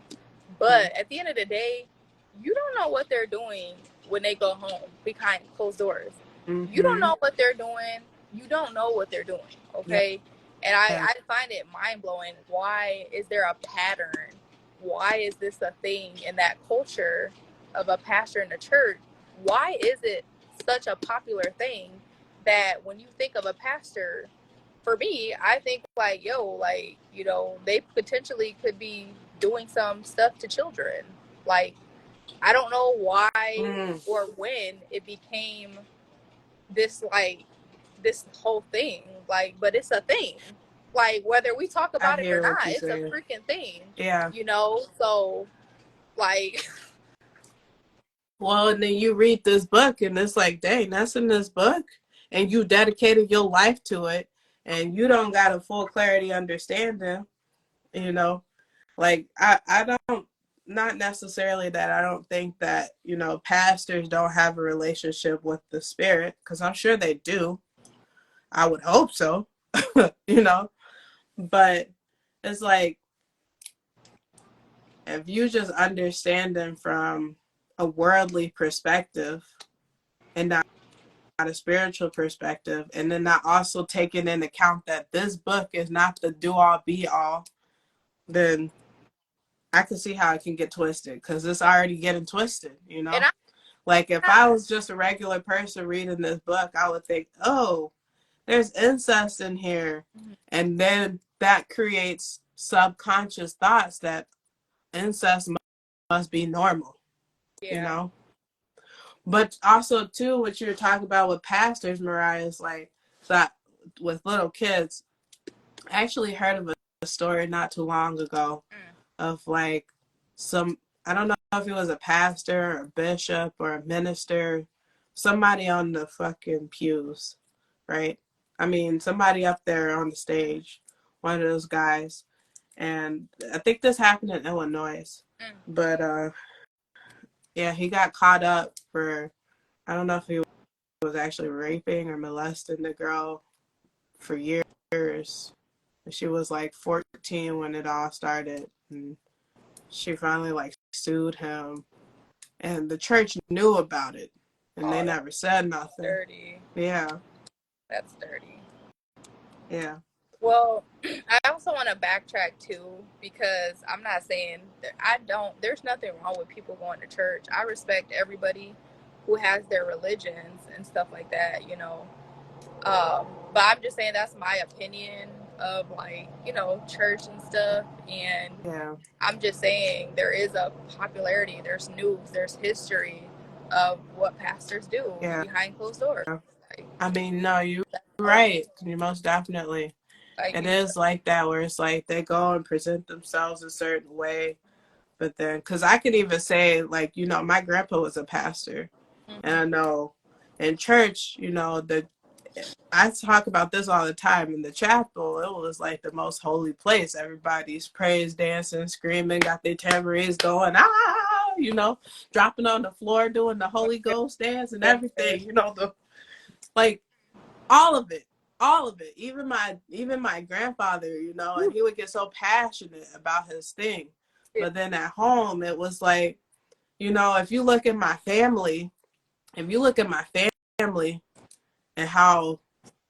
But at the end of the day, you don't know what they're doing when they go home behind closed doors. Mm-hmm. You don't know what they're doing. You don't know what they're doing, okay? Yeah. And I find it mind-blowing. Why is there a pattern? Why is this a thing in that culture of a pastor in the church? Why is it such a popular thing that when you think of a pastor, for me, I think like, yo, like, you know, they potentially could be doing some stuff to children. Like, I don't know why or when it became this, like, this whole thing. Like, but it's a thing. Like, whether we talk about it or not, it's a freaking thing. Yeah. You know? So, like... Well, and then you read this book and it's like, dang, that's in this book. And you dedicated your life to it. And you don't got a full clarity understanding, you know? Like, I don't, not necessarily that I don't think that, you know, pastors don't have a relationship with the Spirit, because I'm sure they do. I would hope so, you know? But it's like, if you just understand them from a worldly perspective and not a spiritual perspective, and then not also taking into account that this book is not the do-all be-all, then I can see how it can get twisted, because it's already getting twisted, you know? Like, if I was just a regular person reading this book, I would think, oh, there's incest in here. And then that creates subconscious thoughts that incest must be normal, you know? But also, too, what you're talking about with pastors, Mariah, is like that with little kids. I actually heard of a story not too long ago of like I don't know if he was a pastor or a bishop or a minister, somebody on the fucking pews, right? I mean, somebody up there on the stage, one of those guys. And I think this happened in Illinois. But yeah, he got caught up for, I don't know if he was actually raping or molesting the girl for years. She was like 14 when it all started. And she finally like sued him. And the church knew about it. And they never said nothing. Dirty. Yeah. That's dirty. Yeah. Well, I also want to backtrack too, because I'm not saying there's nothing wrong with people going to church. I respect everybody who has their religions and stuff like that, you know. But I'm just saying that's my opinion of, like, you know, church and stuff. And yeah. I'm just saying there is a popularity, there's news, there's history of what pastors do behind closed doors. Like, I mean, no, you're right. You most definitely. Like, it is like that, where it's like they go and present themselves a certain way, but then, because I could even say, like, you know, my grandpa was a pastor, and I know in church, you know, I talk about this all the time. In the chapel, it was like the most holy place. Everybody's praise dancing, screaming, got their tambourines going, you know, dropping on the floor, doing the Holy Ghost dance and everything, you know, like all of it. Even my grandfather, you know, and he would get so passionate about his thing. But then at home, it was like, you know, if you look at my family and how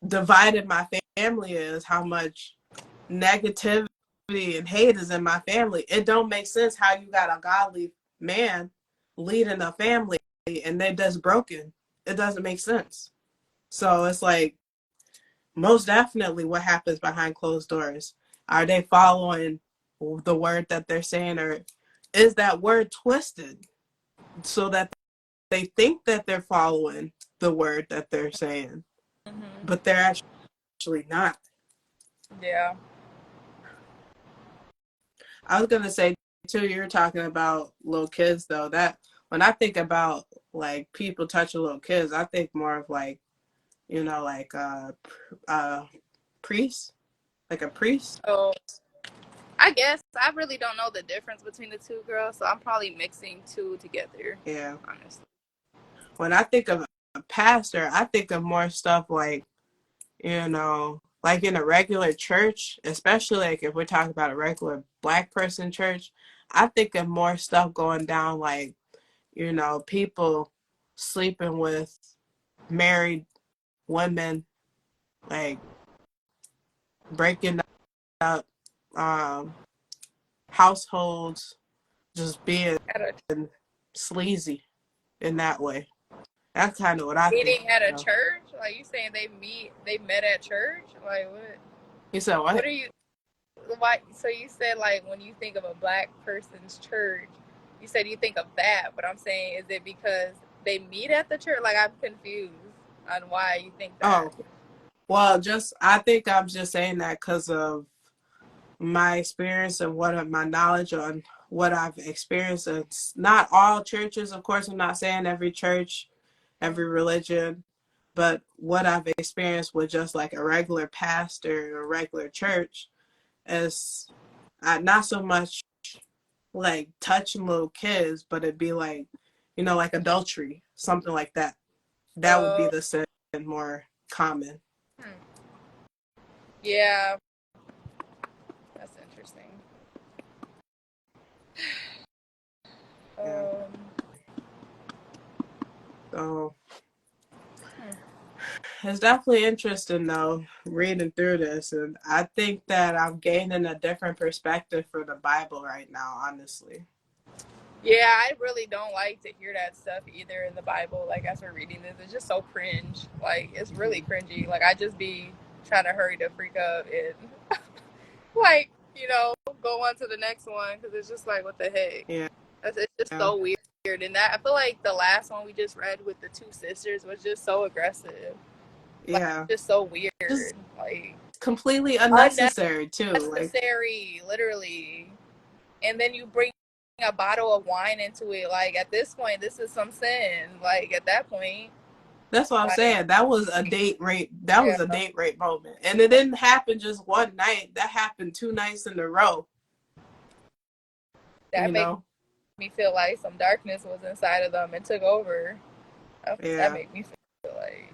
divided my family is, how much negativity and hate is in my family, it don't make sense how you got a godly man leading a family and they're just broken. It doesn't make sense. So it's like, most definitely what happens behind closed doors. Are they following the word that they're saying, or is that word twisted so that they think that they're following the word that they're saying, but they're actually not? Yeah. I was going to say, too, you're talking about little kids, though. That when I think about, like, people touching little kids, I think more of, like, you know, like priest, like a priest. Oh, I guess I really don't know the difference between the two, girls, so I'm probably mixing two together. Yeah. Honestly. When I think of a pastor, I think of more stuff like, you know, like in a regular church, especially like if we're talking about a regular Black person church, I think of more stuff going down, like, you know, people sleeping with married women, like breaking up households, just being At a sleazy in that way. That's kind of what I think meeting at a of. church? Like you saying they met at church? Like what? You said What what? are you? Why? So you said like when you think of a Black person's church, you said you think of that. But I'm saying, is it because they meet at the church? Like I'm confused on why you think that. Oh, well, just I think I'm just saying that because of my experience and my knowledge on what I've experienced. It's not all churches, of course. I'm not saying every church, every religion, but what I've experienced with just like a regular pastor or a regular church is not so much like touching little kids, but it'd be like, you know, like adultery, something like that. That would be Oh, the sin more common. hmm. Yeah, that's interesting. Yeah. Um, So hmm. it's definitely interesting though, reading through this. And I think that I'm gaining a different perspective for the Bible right now, honestly. Yeah, I really don't like to hear that stuff either in the Bible. Like as we're reading this, it's just so cringe. Like it's really cringy. Like I just be trying to hurry to freak up and like go on to the next one because it's just like what the heck. Yeah. It's just so weird. And that I feel like the last one we just read with the two sisters was just so aggressive. Like Yeah. just so weird. Just Like completely unnecessary too. Like unnecessary, literally. And then you bring a bottle of wine into it. Like at this point, this is some sin. Like at that point, that's what I'm like saying. That was a date rape. That yeah, was a date rape moment. And it didn't happen just one night. That happened 2 nights in a row. that You made know? me feel like some darkness was inside of them and took over. That Yeah. made me feel like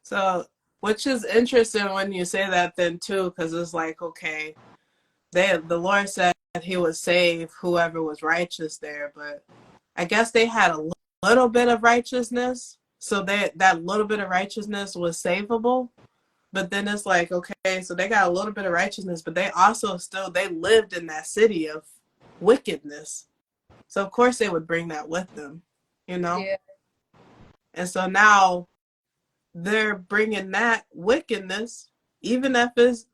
So, which is interesting when you say that then too, because it's like, okay, the Lord said he would save whoever was righteous there, but I guess they had a little bit of righteousness, so that little bit of righteousness was savable. But then it's like, okay, so they got a little bit of righteousness, but they also they lived in that city of wickedness. So of course they would bring that with them, you know? yeah, And so now they're bringing that wickedness, even if it's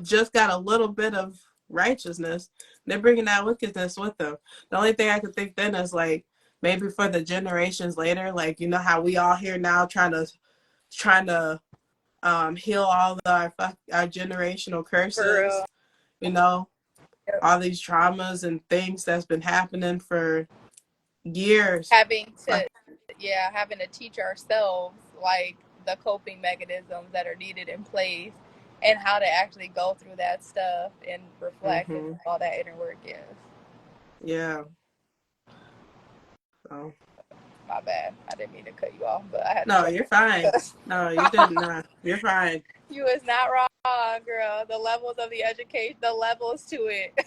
just got a little bit of righteousness, they're bringing that wickedness with them. The only thing I could think then is like maybe for the generations later, like you know how we all here now trying to heal all our generational curses, for you know, uh, all these traumas and things that's been happening for years. having to Like, having to teach ourselves like the coping mechanisms that are needed in place and how to actually go through that stuff and reflect and mm-hmm. all that inner work is. Yeah. So. My bad. I didn't mean to cut you off, but I had to No, go. you're fine. No, you didn't. You're fine. You is not wrong, girl. The levels of the education, the levels to it,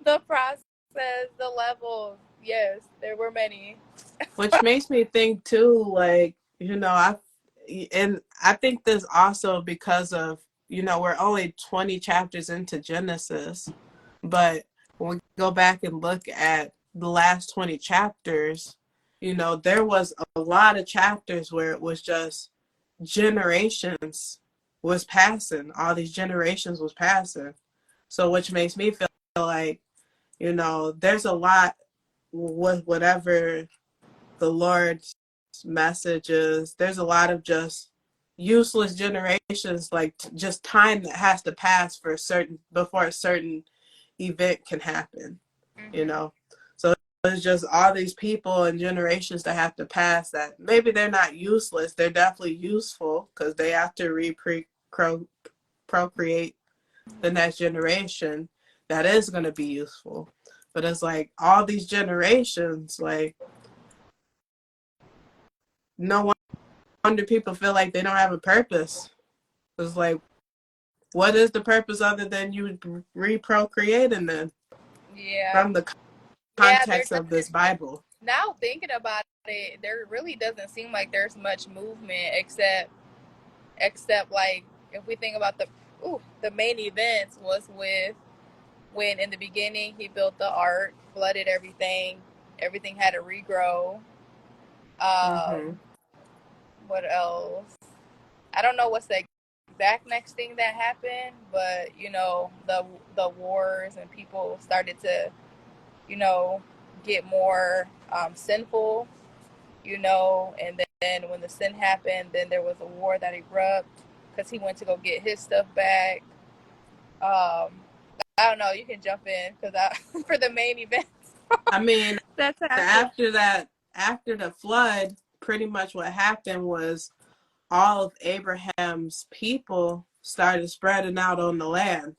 the process, the levels. Yes, there were many. Which makes me think too, like, you know, I think this also because of, you know, we're only 20 chapters into Genesis, but when we go back and look at the last 20 chapters, you know, there was a lot of chapters where it was just generations was passing, all these generations was passing. So which makes me feel like, you know, there's a lot with whatever the Lord's messages. There's a lot of just useless generations, like just time that has to pass before a certain event can happen, you Mm-hmm. know. So it's just all these people and generations that have to pass that maybe they're not useless. They're definitely useful because they have to procreate the next generation that is going to be useful. But it's like all these generations, like no wonder people feel like they don't have a purpose. It's like, what is the purpose other than you reprocreating then Yeah. from the Yeah, there context of this doesn't, Bible? now thinking about it, there really doesn't seem like there's much movement except like if we think about the main events was with when in the beginning he built the ark, flooded everything had to regrow. Mm-hmm. Um, what else? I don't know what's the exact next thing that happened, but the wars and people started to you know get more sinful, and then when the sin happened, then there was a war that erupted because he went to go get his stuff back. Um, I don't know. You can jump in because for the main events I mean, that's happened. after that, after the flood, pretty much what happened was all of Abraham's people started spreading out on the land.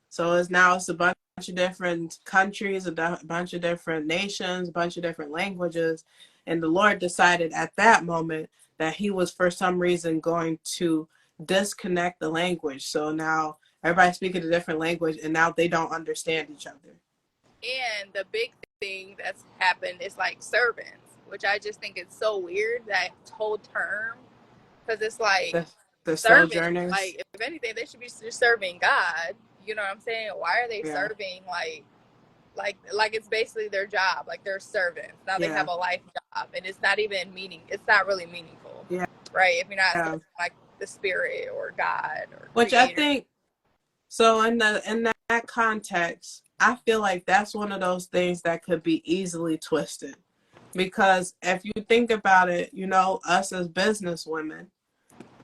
So it's a bunch of different countries, bunch of different nations, a bunch of different languages. And the Lord decided at that moment that he was for some reason going to disconnect the language. So now everybody's speaking a different language and now they don't understand each other. And the big thing that's happened is like servants, which I just think it's so weird, that whole term, because it's like The servants. sojourners. Like if anything, they should be just serving God. You know what I'm saying? Why are they Yeah. serving like it's basically their job? Like they're servants now. They Yeah. have a life job, and it's not really meaningful, Yeah. right? If you're not Yeah. serving like the spirit or God or Which I creator. think so in that context, I feel like that's one of those things that could be easily twisted. Because if you think about it, us as business women,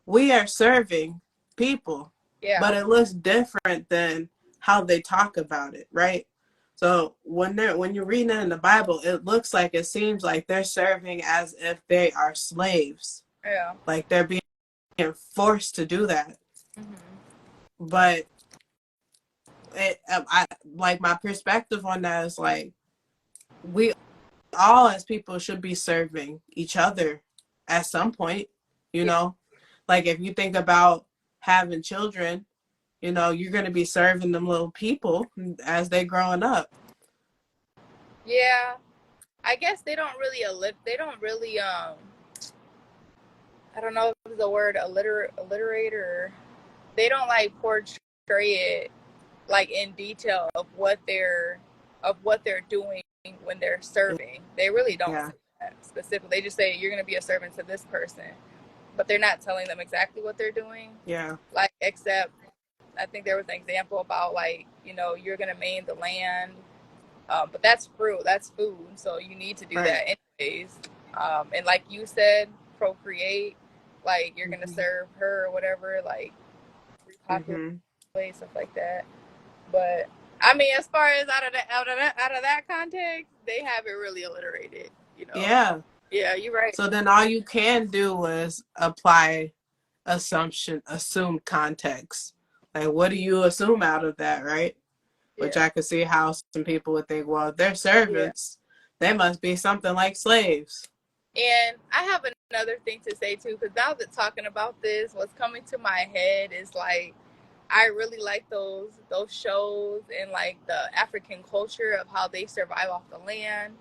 we are serving people, Yeah. but it looks different than how they talk about it, right? So when you're reading it in the Bible, it seems like they're serving as if they are slaves. Yeah. Like they're being forced to do that. But I like my perspective on that is like we all as people should be serving each other at some point, you Yeah. know? Like if you think about having children, you're going to be serving them little people as they growing up. Yeah. I guess they don't really I don't know if the word alliterate, or they don't like portray it like in detail of what they're doing when they're serving. They really don't Yeah. say that specifically. They just say you're going to be a servant to this person, but they're not telling them exactly what they're doing. Yeah. Like except I think there was an example about like you're going to main the land, but that's fruit, that's food, so you need to do Right. that anyways. And like you said, procreate, like you're going to Mm-hmm. serve her or whatever, like repopulate, Mm-hmm. stuff like that. But I mean, as far as out of that context, they have it really alliterated. Yeah. Yeah, you're right. So then all you can do is apply assume context. Like what do you assume out of that, right? Which Yeah, I could see how some people would think, well, they're yeah. servants. They must be something like slaves. And I have another thing to say too, because now that talking about this, what's coming to my head is like I really like those shows and like the African culture of how they survive off the land.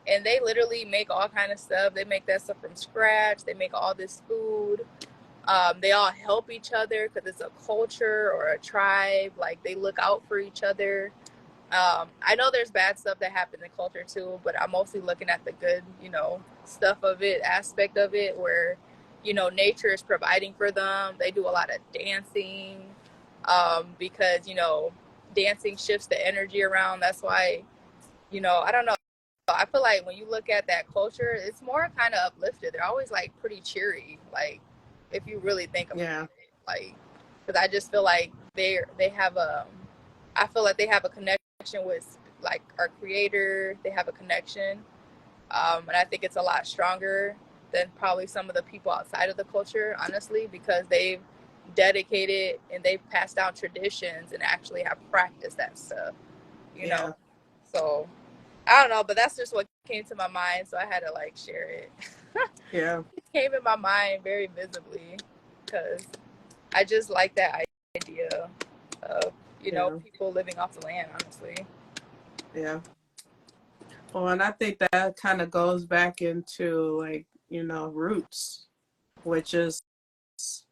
And they literally make all kind of stuff. They make that stuff from scratch. They make all this food. They all help each other because it's a culture or a tribe. Like they look out for each other. I know there's bad stuff that happens in culture too, but I'm mostly looking at the good, stuff of it, aspect of it, where, nature is providing for them. They do a lot of dancing, because, dancing shifts the energy around. That's why, I don't know. I feel like when you look at that culture, it's more kind of uplifted. They're always like pretty cheery, like if you really think about Yeah. it, like because I just feel like they have I feel like they have a connection with like our creator. They have a connection, and I think it's a lot stronger than probably some of the people outside of the culture, honestly, because they've dedicated and they've passed down traditions and actually have practiced that stuff, you know. Yeah. So I don't know, but that's just what came to my mind, so I had to like share it. Yeah. It came in my mind very visibly because I just like that idea of, you know, Yeah. people living off the land, honestly. Yeah. Well, and I think that kind of goes back into like, you know, roots, which is,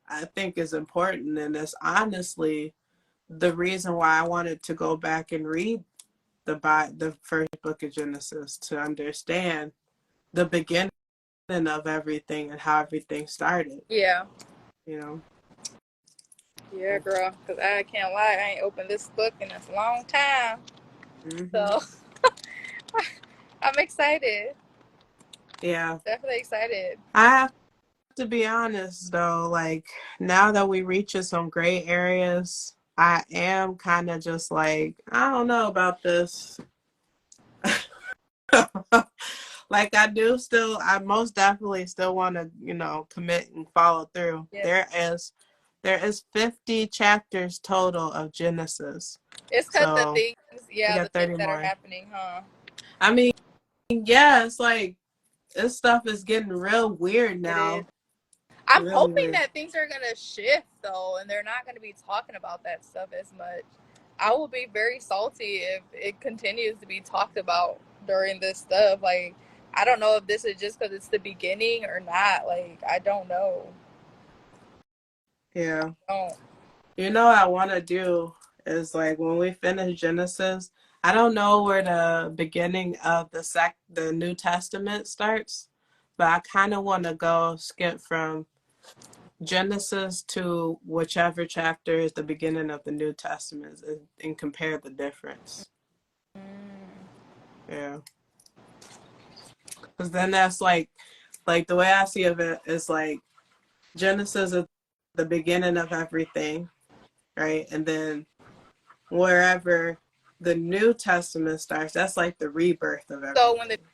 I think, is important. And it's honestly the reason why I wanted to go back and read the first book of Genesis to understand the beginning of everything and how everything started, Yeah. you know? Yeah, girl. Because I can't lie, I ain't opened this book in a long time. Mm-hmm. So I'm excited. Yeah. Definitely excited. I have to be honest though, like now that we reach some gray areas, I am kind of just like, I don't know about this. Like I most definitely still want to, you know, commit and follow through. Yeah. There is 50 chapters total of Genesis. It's because So we the got things 30 that are more. happening, huh? I mean, yeah, it's like this stuff is getting real weird It is. now. I'm Really hoping weird. that things are going to shift, though, and they're not going to be talking about that stuff as much. I will be very salty if it continues to be talked about during this stuff. Like, I don't know if this is just because it's the beginning or not. Like, I don't know. Yeah. Oh, You know what I want to do is like when we finish Genesis, I don't know where the beginning of the New Testament starts, but I kind of want to go skip from Genesis to whichever chapter is the beginning of the New Testament and compare the difference. Yeah. Because then that's like the way I see of it is like Genesis is the beginning of everything, right? And then wherever the New Testament starts, that's like the rebirth of so when the everything.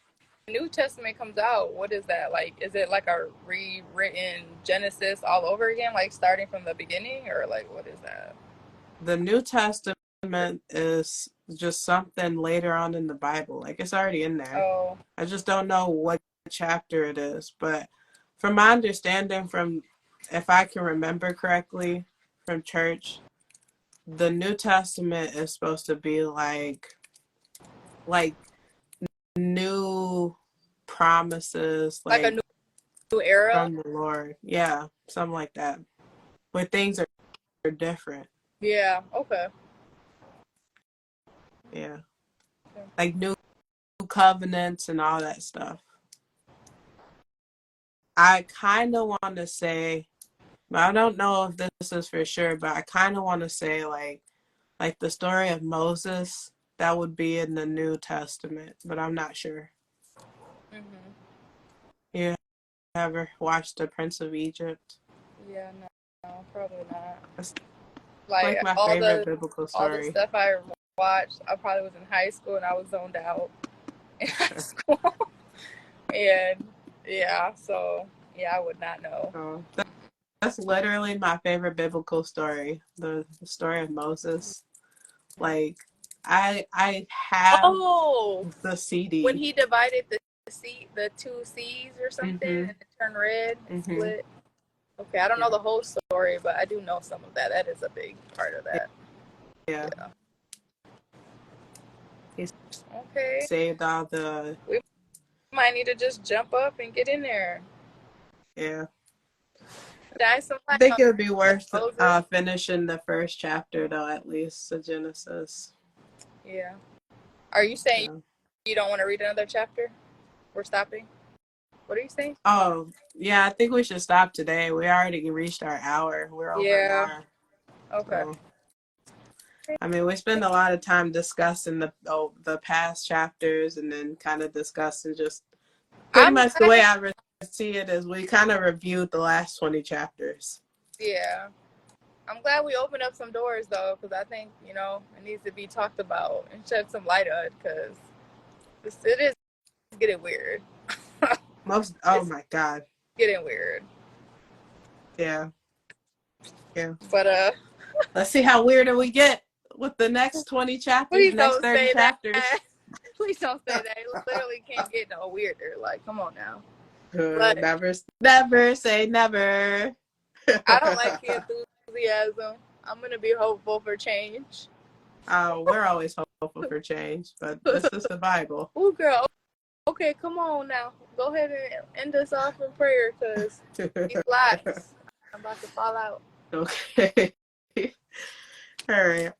New Testament comes out, what is that like? Is it like a rewritten Genesis all over again, like starting from the beginning, or like what is that? The New Testament is just something later on in the Bible. Like it's already in there. Oh, I just don't know what chapter it is. But from my understanding, from if I can remember correctly from church, the New Testament is supposed to be like new promises, like a like new era? from the Lord. Yeah, something like that. Where things are different. Yeah. Okay. Yeah. Like new covenants and all that stuff. I kind of want to say, but I don't know if this is for sure, but I kind of want to say like the story of Moses, that would be in the New Testament, but I'm not sure. Mhm. You ever watched The Prince of Egypt? Yeah. No, probably not. That's Like like my all favorite the biblical all the story. stuff I watched, I probably was in high school and I was zoned out in high school. And yeah, so yeah, I would not know. So that's literally my favorite biblical story, the story of Moses. Like I have Oh, the when CD. he divided the two seas or something, Mhm. and it turned red and Mhm. split. Okay, I don't know Yeah. the whole story, but I do know some of that. That is a big part of that. Yeah. Yeah. He Okay, saved all the we might need to just jump up and get in there. yeah. Shine some I light think on it would be worth Moses. finishing the first chapter though, at least the Genesis. Yeah. Are you saying Yeah. you don't want to read another chapter? We're stopping. What are you saying? Oh, yeah, I think we should stop today. We already reached our hour. We're over an Yeah. hour. Okay. So I mean, we spend a lot of time discussing the past chapters and then kind of discussing just pretty I'm much the way glad. I see it is we kind of reviewed the last 20 chapters. Yeah. I'm glad we opened up some doors though, because I think it needs to be talked about and shed some light on it because it is getting weird. Oh It's my God. getting weird. Yeah. Yeah. But Let's see how weirder we get with the next 20 chapters, please next don't 30 say that. chapters. Please don't say that. It literally can't get no weirder. Like, come on now. But Never, never say never. I don't like seeing enthusiasm. I'm gonna be hopeful for change. We're always hopeful for change, but this is the Bible. Ooh, girl. Okay, come on now. Go ahead and end us off in prayer, because these lights, I'm about to fall out. Okay. All right.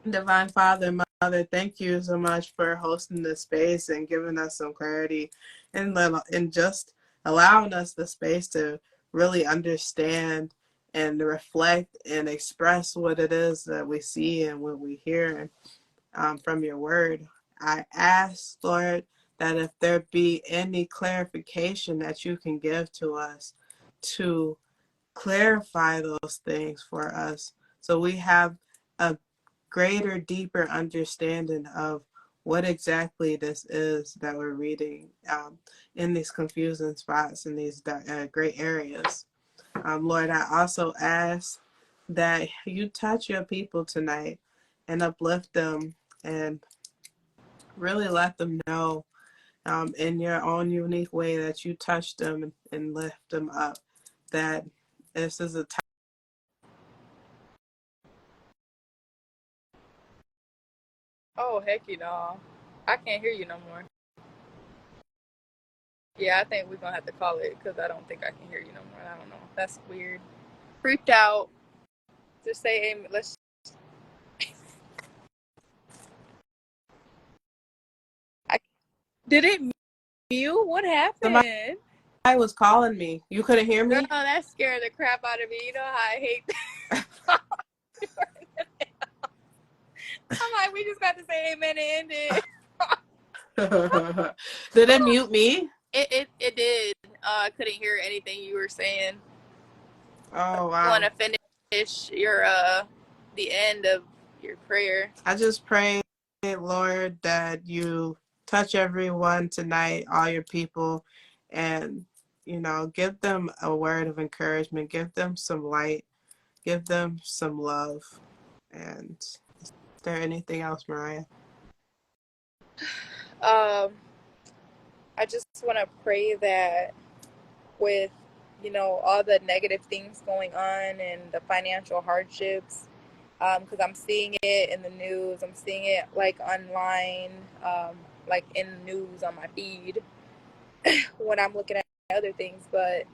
Divine Father and Mother, thank you so much for hosting this space and giving us some clarity and just allowing us the space to really understand and reflect and express what it is that we see and what we hear from your word. I ask, Lord, that if there be any clarification that you can give to us to clarify those things for us so we have a greater, deeper understanding of what exactly this is that we're reading in these confusing spots in these gray areas. Lord, I also ask that you touch your people tonight and uplift them and really let them know in your own unique way that you touch them and lift them up, that this is a time. Oh, heck no. I can't hear you no more. Yeah, I think we're going to have to call it, because I don't think I can hear you no more. I don't know. That's weird. Freaked out. Just say amen. Let's. Did it mute? What happened? Somebody was calling me. You couldn't hear me? Girl, that scared the crap out of me. You know how I hate that. I'm like, we just got to say amen and end it. Did it mute me? It did. I couldn't hear anything you were saying. Oh, wow. You want to finish your the end of your prayer? I just pray, Lord, that you touch everyone tonight, all your people, and, give them a word of encouragement, give them some light, give them some love. And is there anything else, Mariah? I just want to pray that with, all the negative things going on and the financial hardships, because I'm seeing it in the news, I'm seeing it like online, like in the news on my feed when I'm looking at other things. But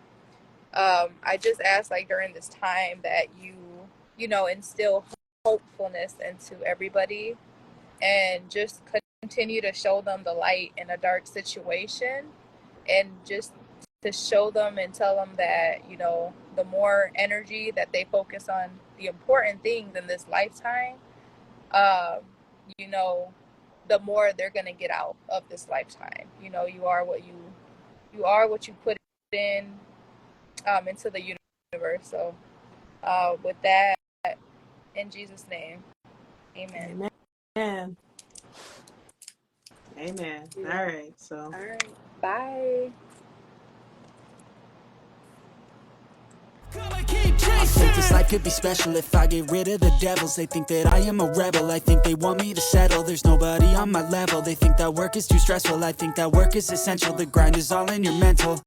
I just ask, like, during this time that you instill hopefulness into everybody and just continue to show them the light in a dark situation, and just to show them and tell them that, the more energy that they focus on the important things in this lifetime, the more they're going to get out of this lifetime. You are what you put in into the universe. So with that, in Jesus' name, amen. Amen. Amen. Yeah. All right. So. All right. Bye. I think this life could be special if I get rid of the devils. They think that I am a rebel, I think they want me to settle. There's nobody on my level, they think that work is too stressful. I think that work is essential, the grind is all in your mental.